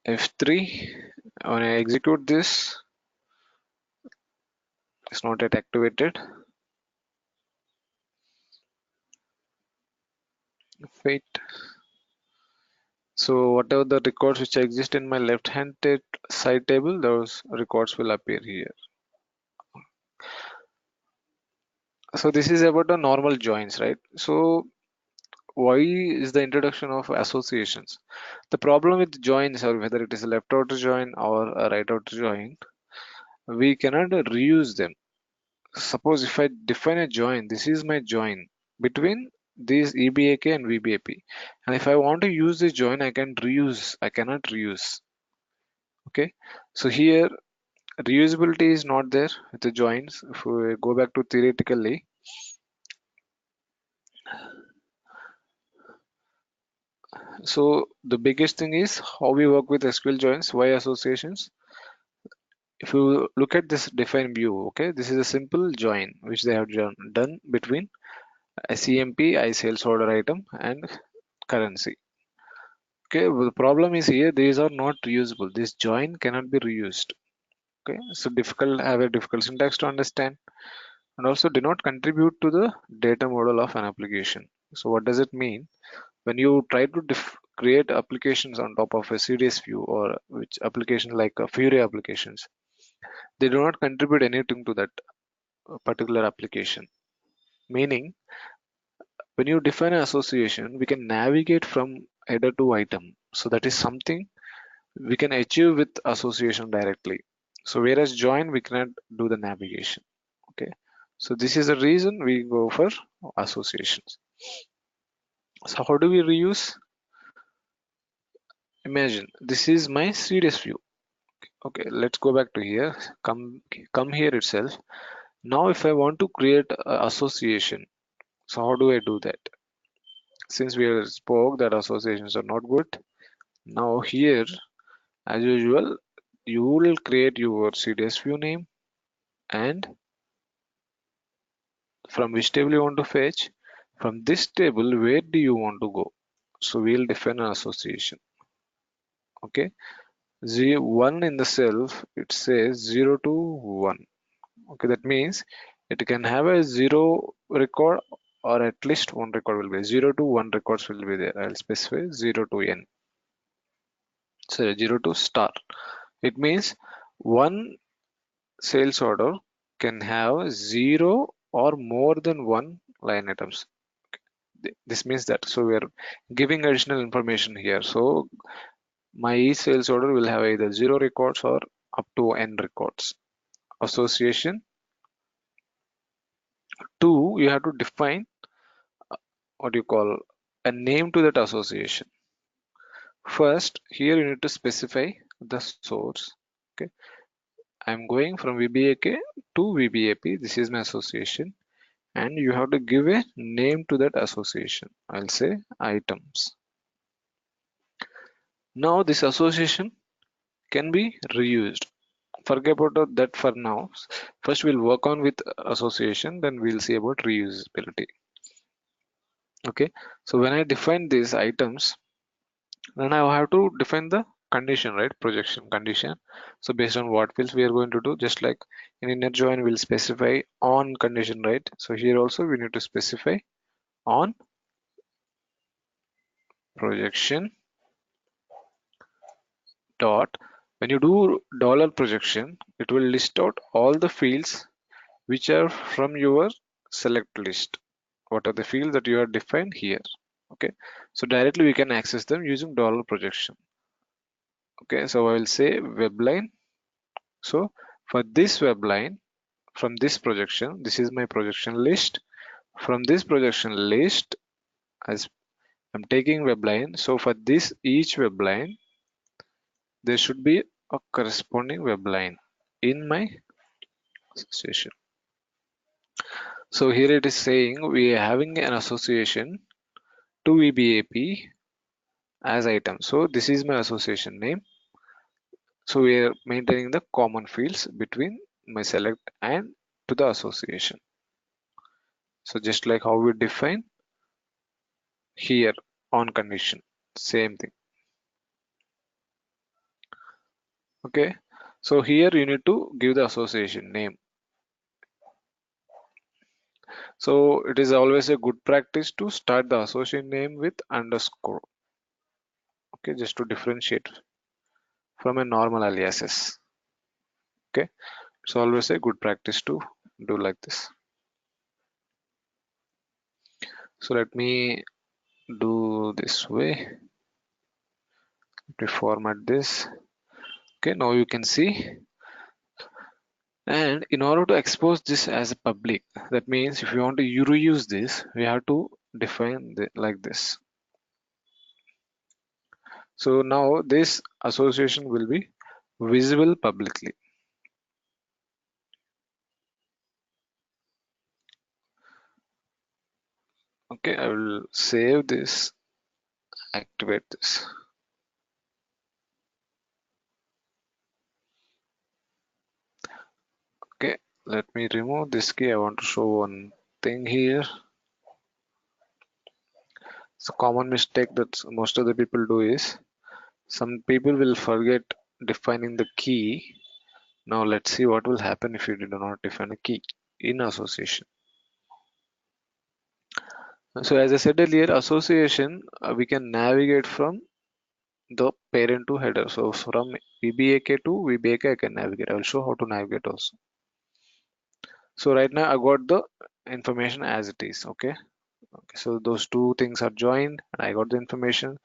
F3. When I execute this, it's not yet activated. Wait. So whatever the records which exist in my left hand side table, those records will appear here. So this is about the normal joins, right? So why is the introduction of associations? The problem with joins, or whether it is a left outer join or a right outer join, we cannot reuse them. Suppose if I define a join, this is my join between these EBAK and VBAP, and if I want to use this join, I cannot reuse. Okay, so here reusability is not there with the joins. If we go back to theoretically, so the biggest thing is how we work with SQL joins. Why associations? If you look at this define view, okay, this is a simple join which they have done between a CMP, I sales order item, and currency. Okay, well, the problem is here these are not reusable. This join cannot be reused. Okay, so have a difficult syntax to understand, and also do not contribute to the data model of an application. So what does it mean? When you try to create applications on top of a CDS view, or which application like Fury applications, they do not contribute anything to that particular application. Meaning, when you define an association, we can navigate from header to item. So that is something we can achieve with association directly. So whereas join, we cannot do the navigation. Okay. So this is the reason we go for associations. So how do we reuse? Imagine this is my CDS view. Okay, let's go back to here. Come here itself. Now if I want to create an association, so how do I do that? Since we have spoke that associations are not good, now here as usual you will create your CDS view name, and from which table you want to fetch. From this table, where do you want to go? So we'll define an association. Okay, 1 in the self, it says 0 to 1. Okay, that means it can have a 0 record, or at least 1 record will be 0 to 1 records will be there. I'll specify 0 to n. So 0 to star. It means one sales order can have 0 or more than 1 line items. This means that, so we are giving additional information here. So my each sales order will have either 0 records or up to n records. Association 2, you have to define what you call a name to that association. First, here you need to specify the source. Okay, I'm going from VBAK to VBAP. This is my association, and you have to give a name to that association. I'll say items. Now this association can be reused. Forget about that for now. First we'll work on with association, then we'll see about reusability. Okay, so when I define these items, then I have to define the condition, right? Projection condition. So based on what fields we are going to do, just like in inner join we'll specify on condition, right? So here also we need to specify on projection dot. When you do dollar projection, it will list out all the fields which are from your select list. What are the fields that you have defined here? Okay, so directly we can access them using dollar projection. Okay, so I will say web line. So for this web line, from this projection, this is my projection list. From this projection list, as I'm taking web line, so for this each web line, there should be a corresponding web line in my association. So here it is saying we are having an association to VBAP as item. So this is my association name. So we are maintaining the common fields between my select and to the association. So just like how we define here on condition, same thing. Okay, so here you need to give the association name. So it is always a good practice to start the association name with underscore. Okay, just to differentiate from a normal aliases. Okay, it's always a good practice to do like this. So let me do this way. Let me format this. Okay, now you can see. And in order to expose this as a public, that means if you want to reuse this, we have to define like this. So now this association will be visible publicly. Okay, I will save this, activate this. Okay, let me remove this key. I want to show one thing here. So common mistake that most of the people do is some people will forget defining the key. Now let's see what will happen if you do not define a key in association. So as I said earlier, association we can navigate from the parent to header. So from VBAK to VBAK I can navigate. I will show how to navigate also. So right now I got the information as it is. Okay. So those two things are joined and I got the information.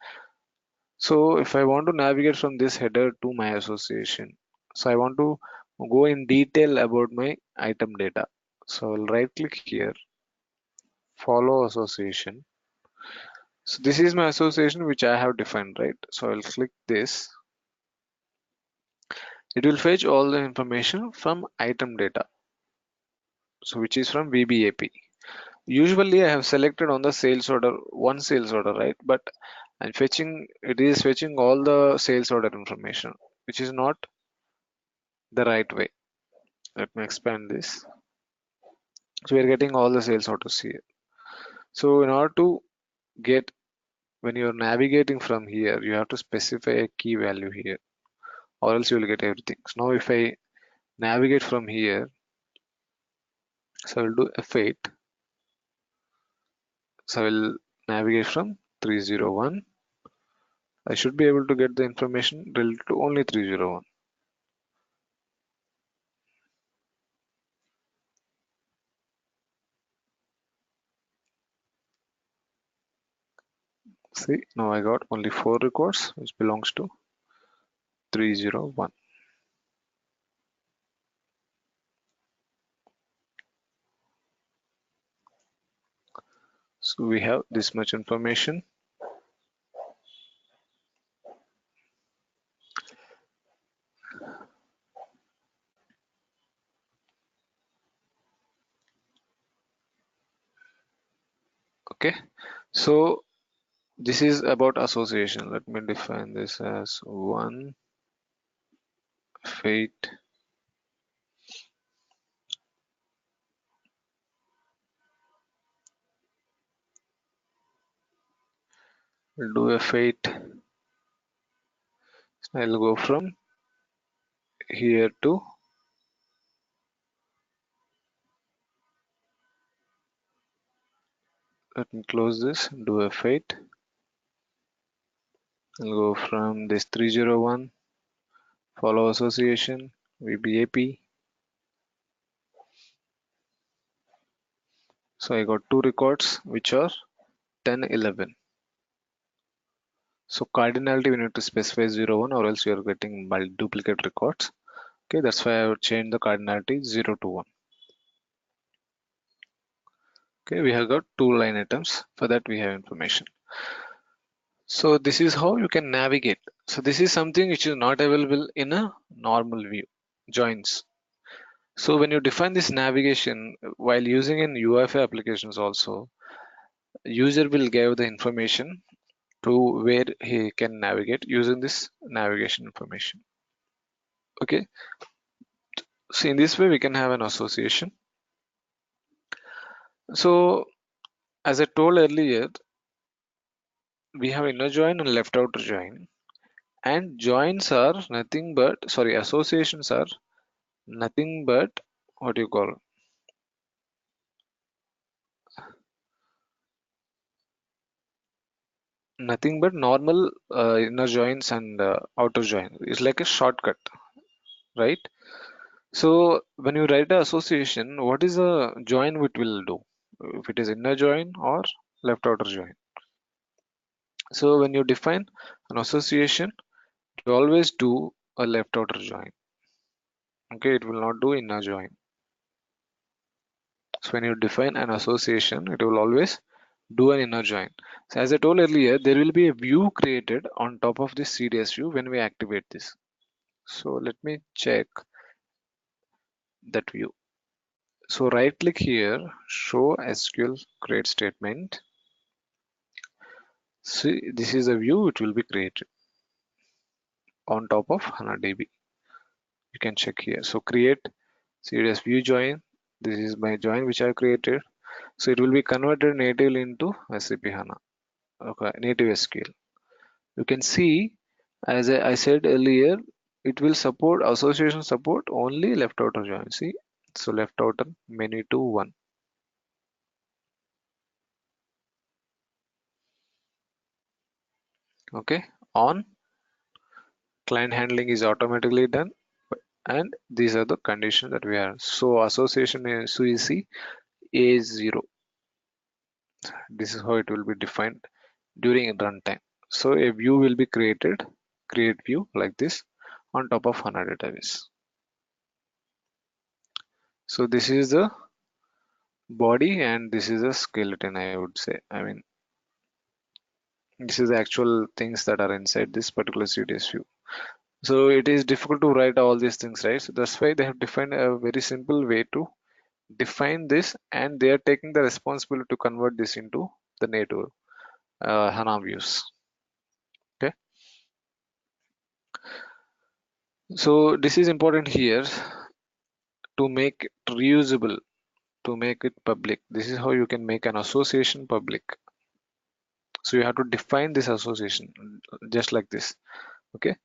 So if I want to navigate from this header to my association, so I want to go in detail about my item data. So I'll right click here, follow association. So this is my association which I have defined, right? So I'll click this. It will fetch all the information from item data. So which is from VBAP. Usually I have selected on the sales order, one sales order, right? But it is fetching all the sales order information, which is not the right way. Let me expand this. So we are getting all the sales orders here. So in order to get, when you're navigating from here, you have to specify a key value here, or else you will get everything. So now if I navigate from here, so I will do F8. So I will navigate from 301. I should be able to get the information related to only 301. See, now I got only 4 records which belongs to 301. So we have this much information. Okay, so this is about association. Let me define this as one fate. We'll do a fate. I'll go from here to, let me close this, do a fate. I'll go from this 301, follow association, VBAP. So I got 2 records which are 10, 11. So cardinality we need to specify 01 or else you are getting duplicate records. Okay, that's why I would change the cardinality 0 to 1. Okay, we have got 2 line items. For that we have information. So this is how you can navigate. So this is something which is not available in a normal view, joins. So when you define this navigation while using in UFI applications also, user will give the information to where he can navigate using this navigation information. Okay, so in this way we can have an association. So as I told earlier, we have inner join and left outer join, and joins are nothing but, sorry, associations are nothing but, what do you call, nothing but normal inner joins and outer join. It's like a shortcut, right? So when you write the association, what is the join which will do? If it is inner join or left outer join. So when you define an association, you always do a left outer join. Okay, it will not do inner join. So when you define an association, it will always do an inner join. So as I told earlier, there will be a view created on top of this CDS view when we activate this. So let me check that view. So right click here, show SQL create statement. See, this is a view which will be created on top of HANA DB. You can check here. So create CDS view join. This is my join which I created. So it will be converted natively into SAP HANA. Okay, native SQL. You can see, as I said earlier, it will support association support only left outer join. See, so left outer many to 1. Okay, on Client handling is automatically done, and these are the conditions that we have. So association is so you see A is 0. This is how it will be defined during runtime. So a view will be created, create view like this on top of HANA database. So this is the body and this is a skeleton, I would say. I mean, this is the actual things that are inside this particular CDS view. So it is difficult to write all these things, right? So that's why they have defined a very simple way to define this, and they are taking the responsibility to convert this into the native HANA views. Okay, so this is important here to make it reusable, to make it public. This is how you can make an association public. So you have to define this association just like this. Okay,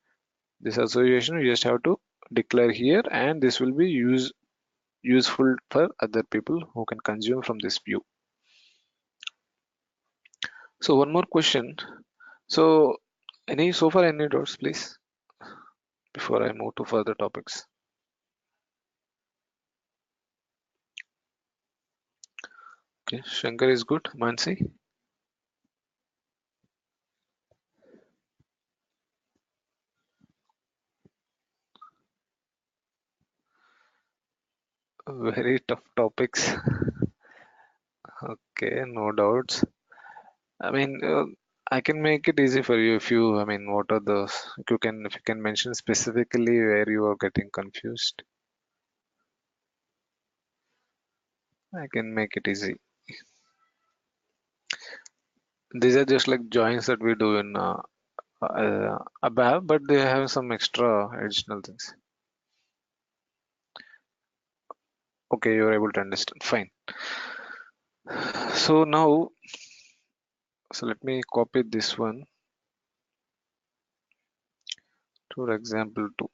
this association you just have to declare here, and this will be useful for other people who can consume from this view. So one more question. So so far any doubts, please, before I move to further topics? Okay, Shankar is good. Mansi? Very tough topics. Okay, no doubts. I mean, I can make it easy for you if you, I mean, what are those? If you can mention specifically where you are getting confused, I can make it easy. These are just like joins that we do in ABAP, but they have some extra additional things. Okay, you're able to understand. Fine. So now, so let me copy this one to example 2.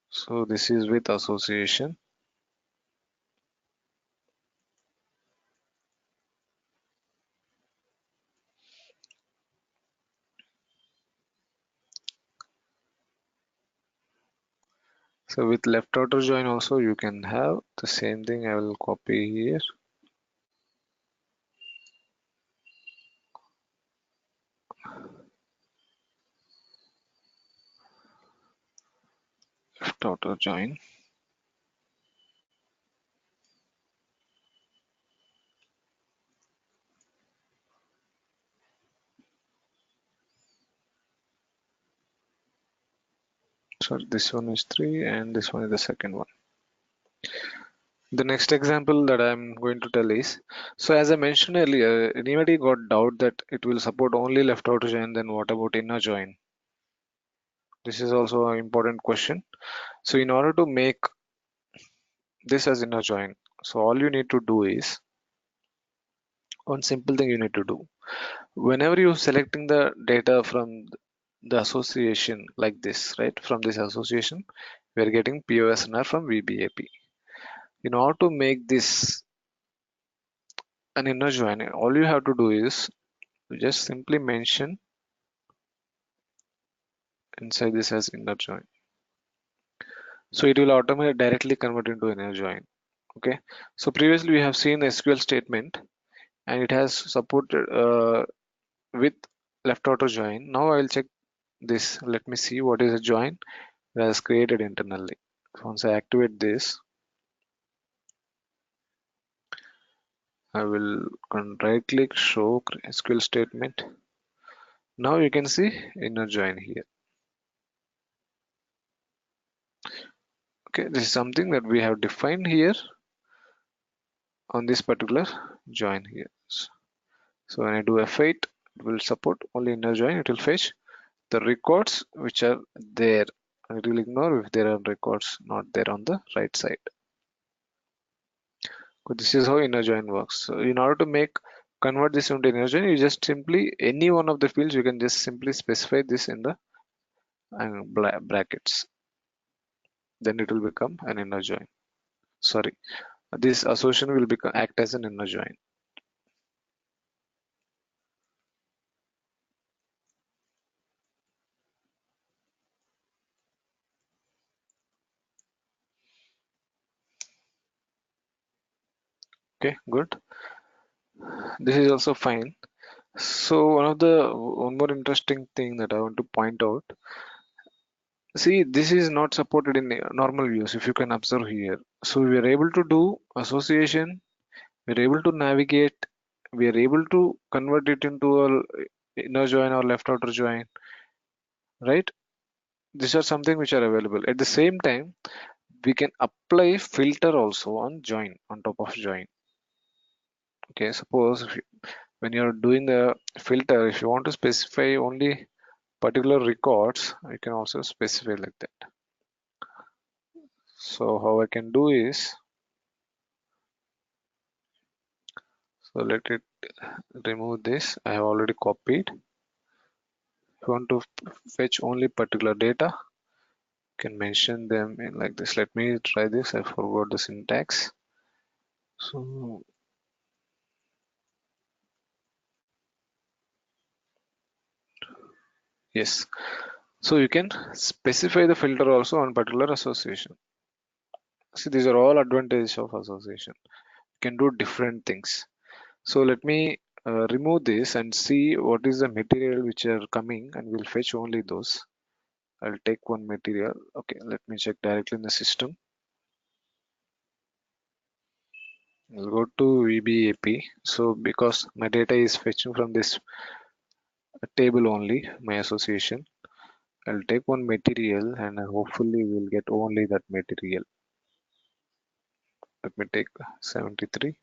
So this is with association. So with left outer join also you can have the same thing. I will copy here. Left outer join. So this one is 3 and this one is the second one. The next example that I'm going to tell is, so as I mentioned earlier, anybody got doubt that it will support only left outer join, then what about inner join? This is also an important question. So in order to make this as inner join, so all you need to do is one simple thing you need to do. Whenever you're selecting the data from the association like this, right? From this association, we are getting POSNR from VBAP. In order to make this an inner join, all you have to do is just simply mention inside this as inner join. So it will automatically directly convert into inner join. Okay. So previously we have seen SQL statement and it has supported with left outer join. Now I will check this. Let me see what is a join that is created internally. Once I activate this, I will right click show SQL statement. Now you can see inner join here. Okay, this is something that we have defined here on this particular join here. So when I do F8, it will support only inner join. It will fetch the records which are there. It will ignore if there are records not there on the right side. So this is how inner join works. So in order to convert this into inner join, you just simply any one of the fields you can just simply specify this in the brackets. Then it will become an inner join. Sorry, this association will act as an inner join. Okay, good. This is also fine. So one more interesting thing that I want to point out. See, this is not supported in normal views, if you can observe here. So we are able to do association, we are able to navigate, we are able to convert it into a inner join or left outer join, right? These are something which are available. At the same time, we can apply filter also on join, on top of join. Okay, suppose when you're doing the filter, if you want to specify only particular records, you can also specify like that. So how I can do is, so let it remove this. I have already copied. If you want to fetch only particular data, you can mention them in like this. Let me try this. I forgot the syntax. So yes, so you can specify the filter also on particular association. See, these are all advantages of association. You can do different things. So let me remove this and see what is the material which are coming, and we'll fetch only those. I'll take one material. Okay, let me check directly in the system. I'll go to VBAP. So because my data is fetching from this table only, my association, I'll take one material and hopefully we'll get only that material. Let me take 73.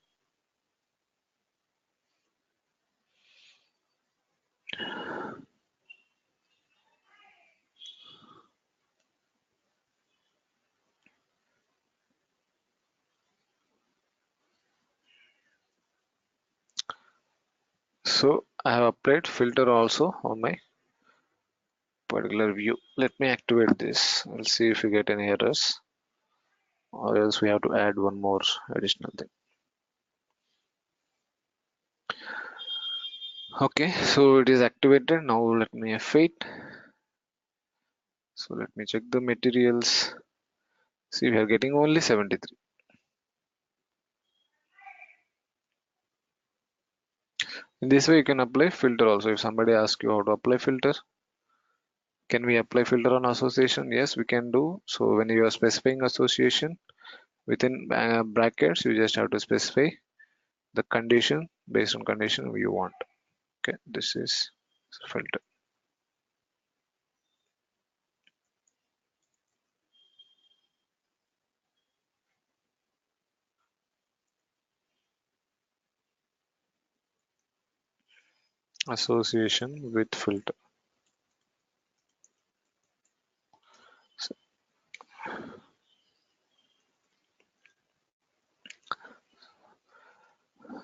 So I have applied filter also on my particular view. Let me activate this. We'll see if we get any errors, or else we have to add one more additional thing. Okay, so it is activated. Now let me F8. So let me check the materials. See, we are getting only 73. In this way, you can apply filter also. If somebody asks you how to apply filter, can we apply filter on association? Yes, we can do. So when you are specifying association within brackets, you just have to specify the condition based on condition you want. Okay, this is filter. Association with filter.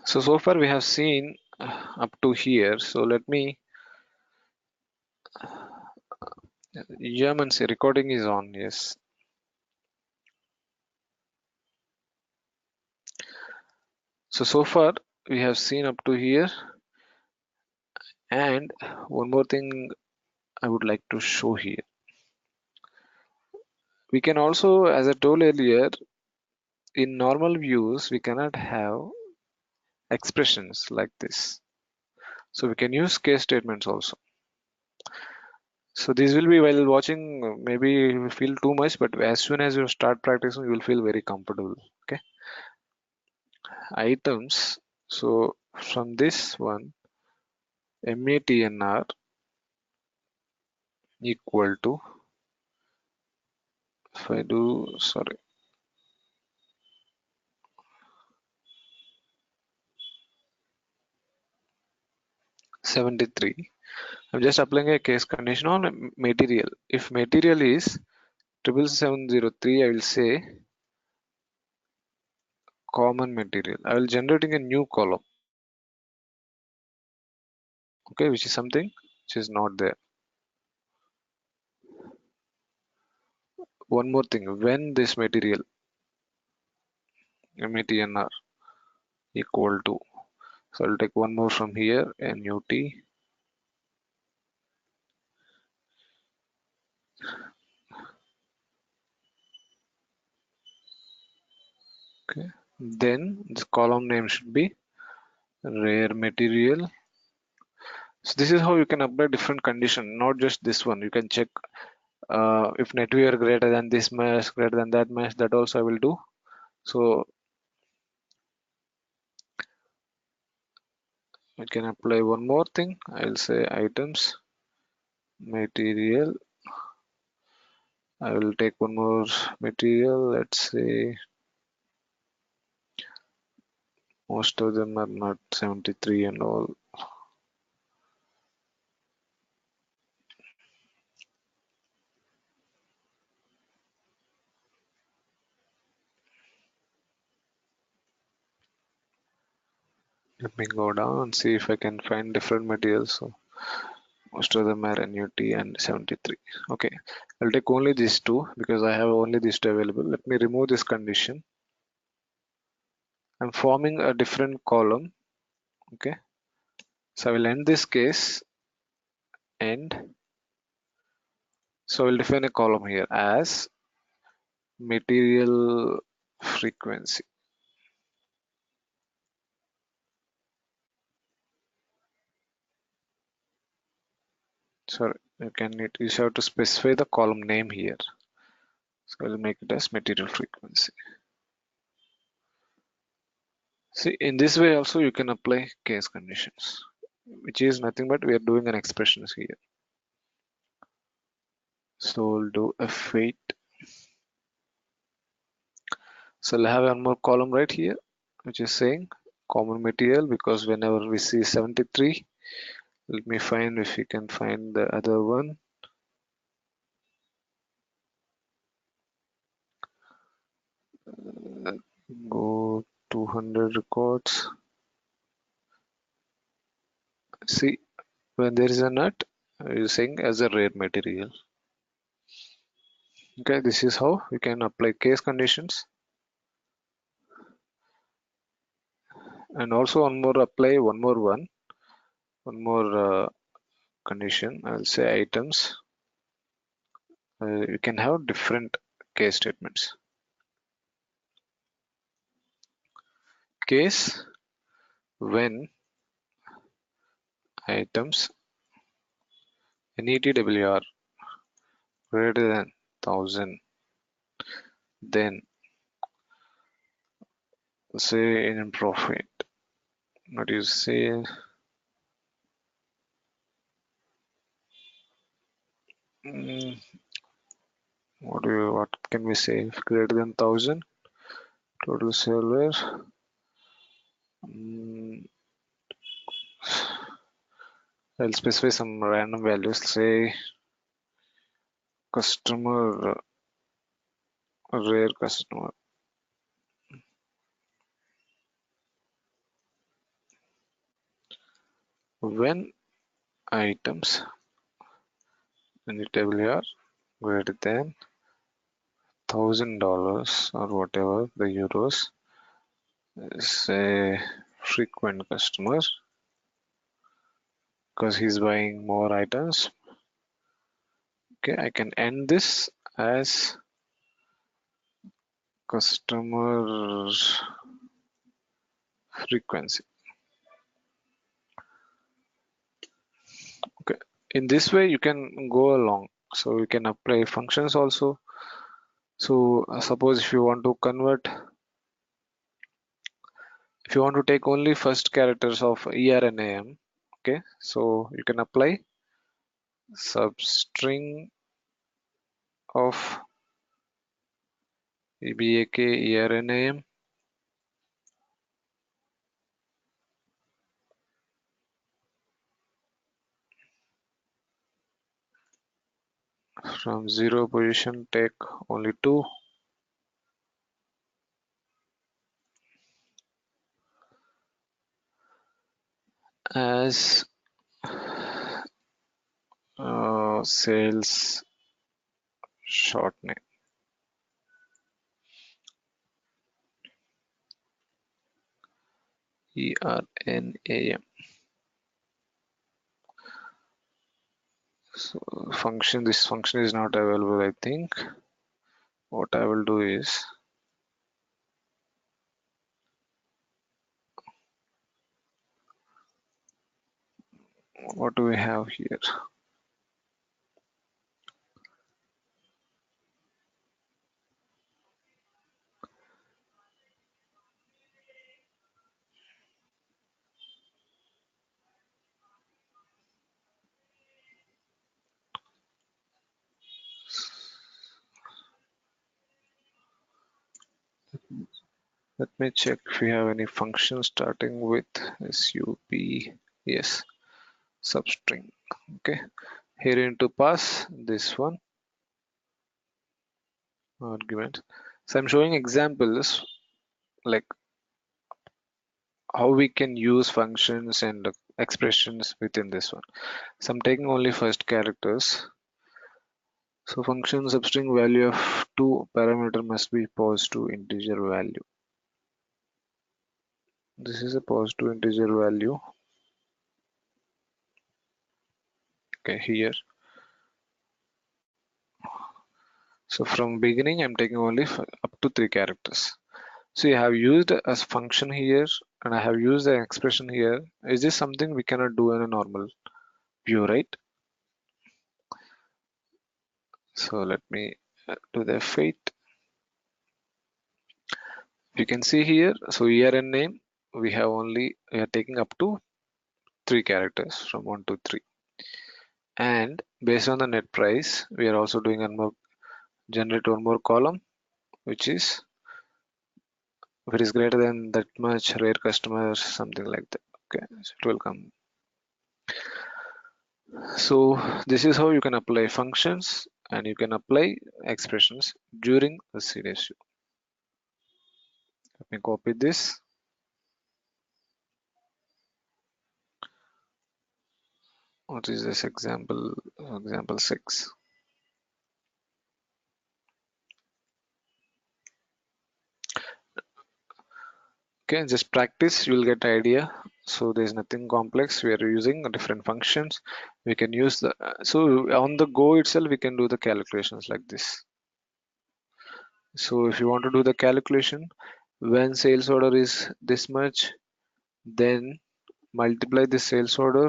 So far we have seen up to here. So let me German say recording is on. Yes. So far we have seen up to here, and one more thing I would like to show here. We can also, as I told earlier, in normal views we cannot have expressions like this. So we can use case statements also. So this will be, while watching, maybe you will feel too much, but as soon as you start practicing, you will feel very comfortable. Okay. Items. So from this one, MATNR equal to, if I do, sorry, 73. I'm just applying a case condition on material. If material is 77703, I will say common material. I will generating a new column. Okay, which is something which is not there. One more thing, when this material MATNR equal to, so I'll take one more from here, NUT. Okay, Then this column name should be rare material. So this is how you can apply different condition, not just this one. You can check if netwear greater than this mesh, greater than that mesh, that also I will do. So I can apply one more thing. I'll say items, material. I will take one more material. Let's say most of them are not 73 and all. Let me go down and see if I can find different materials. So most of them are NUT and 73. Okay, I'll take only these two because I have only these two available. Let me remove this condition. I'm forming a different column. Okay, so I will end this case and so I'll define a column here as material frequency. So you have to specify the column name here. So I'll make it as material frequency. See, in this way also you can apply case conditions, which is nothing but we are doing an expression here. So we'll do F8. So I'll have one more column right here, which is saying common material, because whenever we see 73, let me find if we can find the other one. Go 200 records. See, when there is a nut, using as a rare material. Okay, this is how we can apply case conditions. And also one more condition. I'll say items. You can have different case statements. Case when items NETWR greater than 1000, then say in profit. What do you say? What can we say? If greater than 1000, total silver. I'll specify some random values. Say customer, rare customer. When items in the table are greater than $1,000 or whatever the euros, say frequent customer, because he's buying more items. Okay, I can end this as customer frequency. Okay, in this way you can go along. So you can apply functions also. So suppose if you want to convert, if you want to take only first characters of ER and AM, okay, so you can apply substring of EBAK ER and AM. From 0 position take only 2. As sales short name. ERNAM. So this function is not available, I think. What I will do is What do we have here? Let me check if we have any function starting with sup. Yes, substring. Okay, here into pass this one argument. So I'm showing examples like how we can use functions and expressions within this one. So I'm taking only first characters. So function substring value of 2 parameter must be positive integer value. This is a positive integer value. Okay, here. So from beginning, I'm taking only up to 3 characters. So you have used a function here, and I have used an expression here. Is this something we cannot do in a normal view, right? So let me do the fate. You can see here. So year and name, we are taking up to 3 characters from 1 to 3. And based on the net price, we are also doing generate one more column, which is if it is greater than that much rare customers, something like that. Okay, so it will come. So this is how you can apply functions and you can apply expressions during the CDS view. Let me copy this. What is this example? Example 6. Okay, just practice, you will get idea. So there's nothing complex. We are using different functions. We can use the so on the go itself we can do the calculations like this. So if you want to do the calculation, when sales order is this much, then multiply the sales order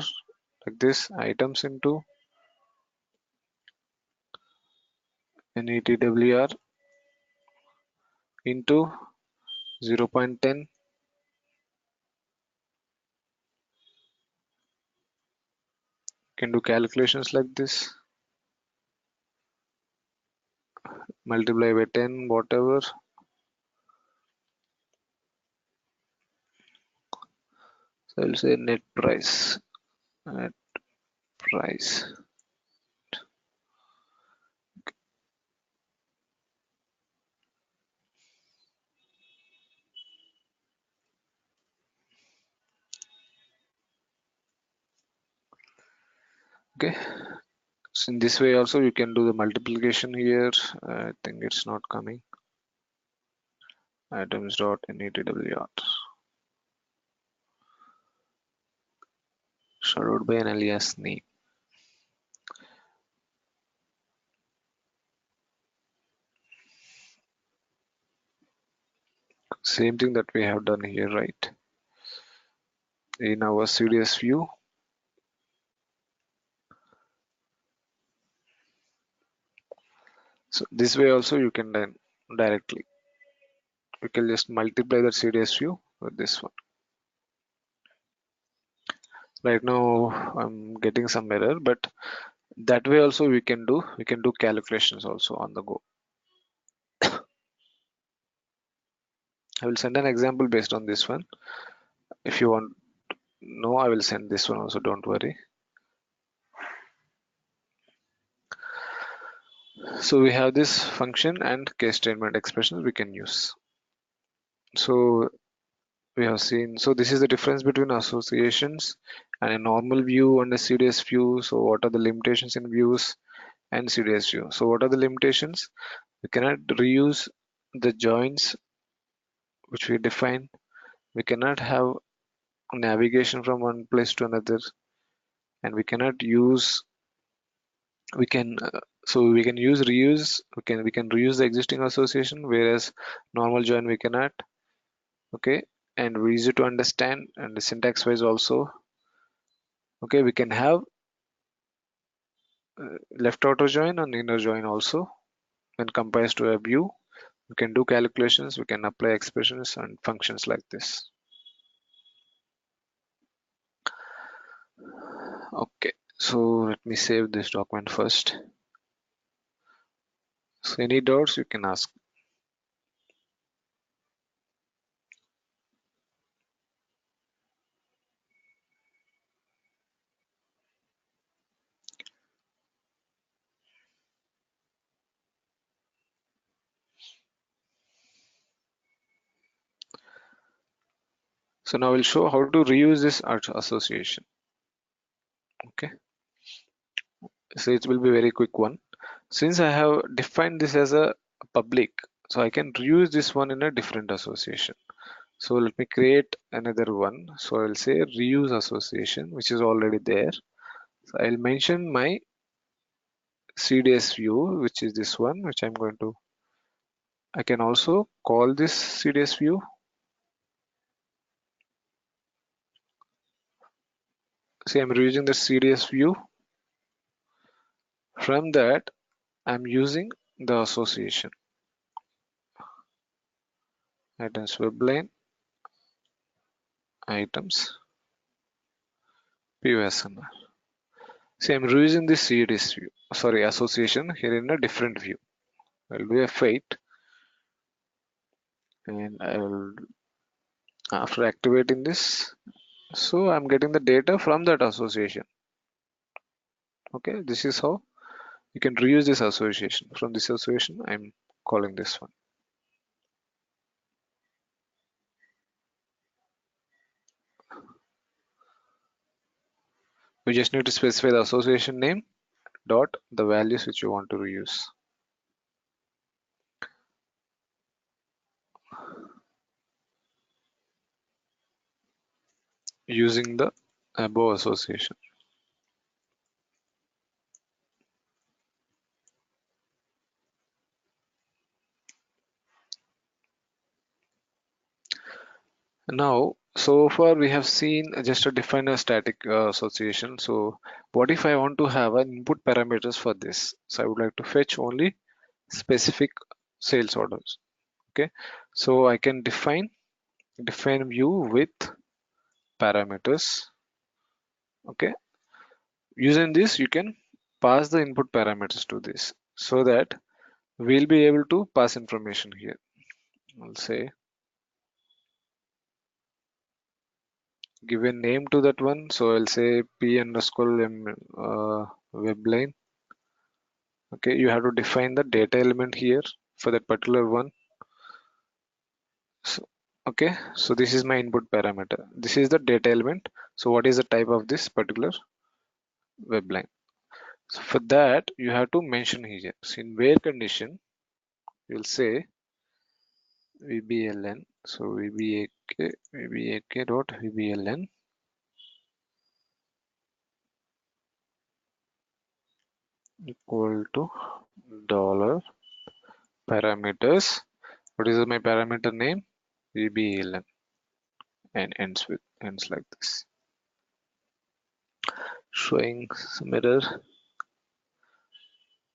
like this items into NETWR into 0.10. Can do calculations like this, multiply by 10 whatever. So I'll say net price. Net price. Okay, so in this way also you can do the multiplication here. I think it's not coming. Items dot NETWR shadowed by an alias name. Same thing that we have done here, right? In our CDS view. So this way also you can then directly, you can just multiply the CDS view with this one. Right now I'm getting some error, but that way also we can do calculations also on the go. I will send an example based on this one. If you want no, I will send this one also, don't worry. So we have this function and case statement expressions we can use. So we have seen, so this is the difference between associations and a normal view and a CDS view. So what are the limitations in views and CDS view? So what are the limitations? We cannot reuse the joins which we define. We cannot have navigation from one place to another, and we cannot use, we can so we can use reuse, we can reuse the existing association, whereas normal join we cannot. Okay, and easy to understand, and the syntax wise also Okay, we can have left outer join and inner join also. When compares to a view, we can do calculations, we can apply expressions and functions like this. Okay, so let me save this document first. So any doubts you can ask. So now we'll show how to reuse this association. Okay, so it will be very quick one. Since I have defined this as a public, so I can reuse this one in a different association. So let me create another one. So I'll say reuse association, which is already there. So I'll mention my CDS view, which is this one, which I'm going to, I can also call this CDS view. See, I'm reusing the CDS view. From that, I'm using the association. Items web line, items, POSNR. See, I'm reusing this CDS view, sorry, association here in a different view. I'll do a fate, and I'll, after activating this, so I'm getting the data from that association. Okay, this is how you can reuse this association. From this association, I'm calling this one. You just need to specify the association name dot the values which you want to reuse. Using the above association. Now, so far we have seen just to define a static association. So what if I want to have an input parameters for this? So I would like to fetch only specific sales orders. Okay, so I can define view with parameters. Okay, using this you can pass the input parameters to this so that we'll be able to pass information here. I'll say give a name to that one, so I'll say p underscore web line. Okay, you have to define the data element here for that particular one. So, okay, so this is my input parameter, this is the data element. So what is the type of this particular web line? So for that you have to mention here. So in where condition you'll say VBLN, so VBAK dot VBLN equal to dollar parameters. What is my parameter name? VBLN, and ends like this. Showing some error.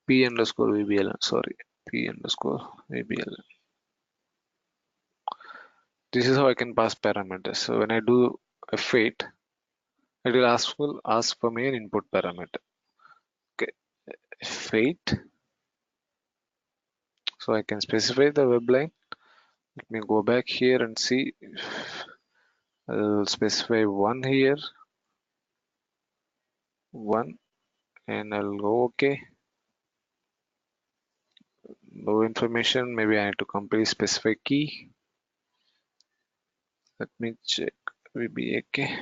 P underscore VBLN, sorry, P underscore VBLN. This is how I can pass parameters. So when I do a fate, it will ask for me an input parameter. Okay, fate. So I can specify the web line. Let me go back here and see. I'll specify one here, one, and I'll go okay. No information. Maybe I need to complete specify key. Let me check VBAK.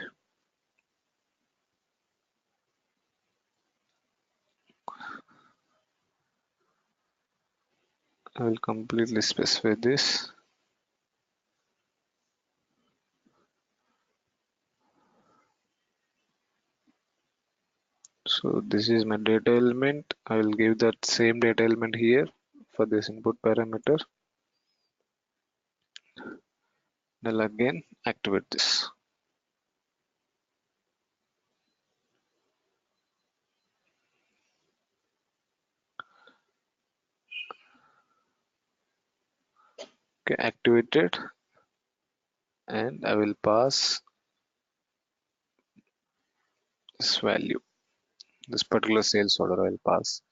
I will completely specify this. So this is my data element. I will give that same data element here for this input parameter. I'll again activate this. activated, and I will pass this value, this particular sales order I will pass.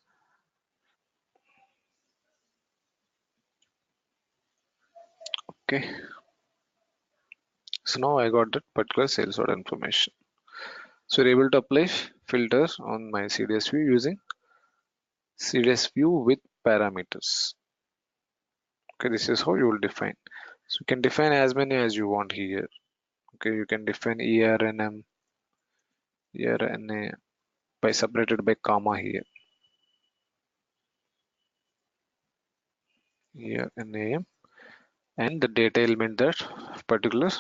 Okay, so now I got that particular sales order information. So we're able to apply filters on my CDS view using CDS view with parameters. Okay, this is how you will define. So you can define as many as you want here. Okay, you can define ERNM, ERNA by separated by comma here. ERNAM and the data element that particular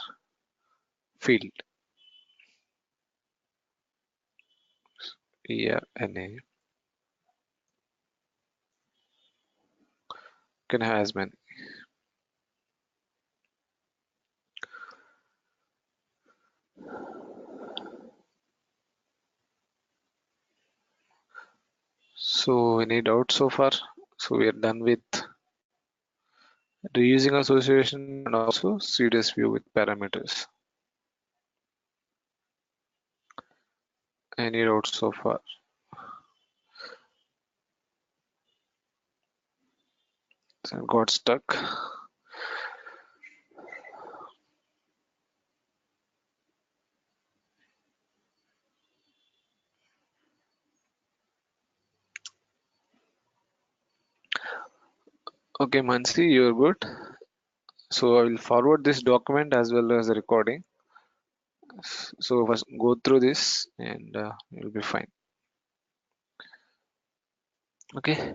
field. ERNA can have as many. So any doubts so far? So we are done with reusing association and also CDS view with parameters. Any doubts so far? So I got stuck. Okay, Mansi, you're good. So I will forward this document as well as the recording. So first go through this and you'll be fine. Okay.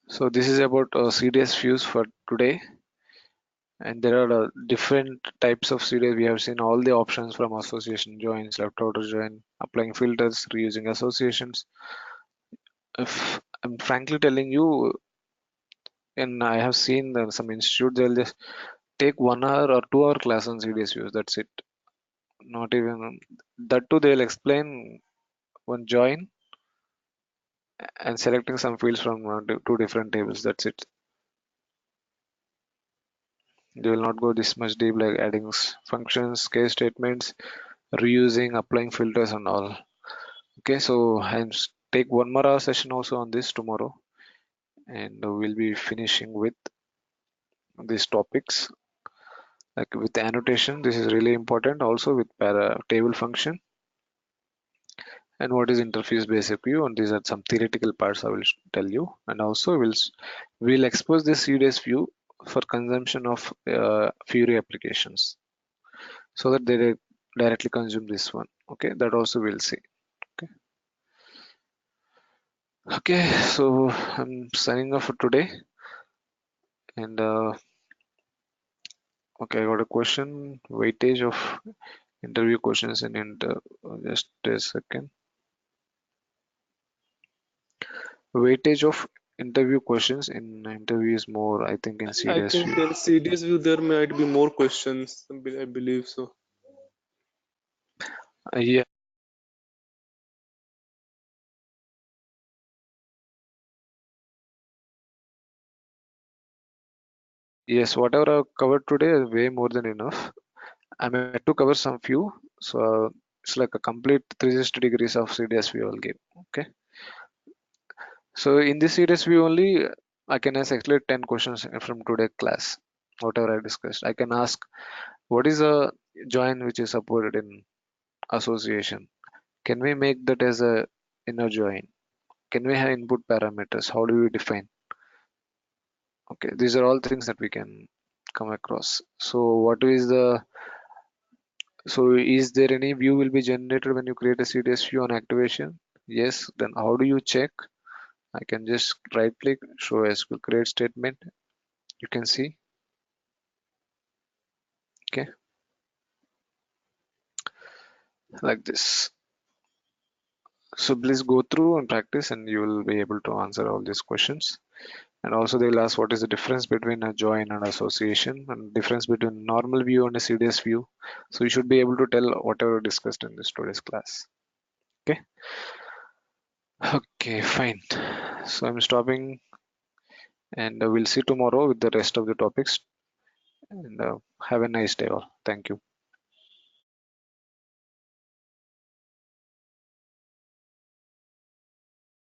So this is about CDS views for today. And there are different types of CDS. We have seen all the options from association joins, left outer join, applying filters, reusing associations. If I'm frankly telling you, and I have seen some institute, they'll just take 1 hour or 2 hour class on CDS views. That's it. Not even that too. They'll explain one join and selecting some fields from two different tables. That's it. They will not go this much deep, like adding functions, case statements, reusing, applying filters and all. Okay, so I'll take 1 more hour session also on this tomorrow, and we'll be finishing with these topics. Like with the annotation, this is really important. Also with table function and what is interface basic view, and these are some theoretical parts I will tell you. And also we'll expose this CDS view for consumption of Fury applications, so that they directly consume this one. Okay, that also we'll see. Okay, so I'm signing off for today. And okay, I got a question. Weightage of interview questions in just a second. Weightage of interview questions in interview is more, I think, in I CDS think view. in CDS view there might be more questions. I believe so. Yeah. Yes, whatever I've covered today is way more than enough. I meant to cover some few, so it's like a complete 360 degrees of CDS view I'll give. Okay. So in this CDS view only, I can ask actually 10 questions from today class, whatever I discussed. I can ask what is a join which is supported in association? Can we make that as a inner join? Can we have input parameters? How do we define? Okay, these are all things that we can come across. So what is the so is there any view will be generated when you create a CDS view on activation? Yes, then how do you check? I can just right click, show SQL create statement. You can see. Okay, like this. So please go through and practice and you will be able to answer all these questions. And also they'll ask what is the difference between a join and association and difference between normal view and a CDS view. So you should be able to tell whatever discussed in this today's class. Okay. Okay, fine. So I'm stopping and we'll see tomorrow with the rest of the topics. and have a nice day all. Thank you.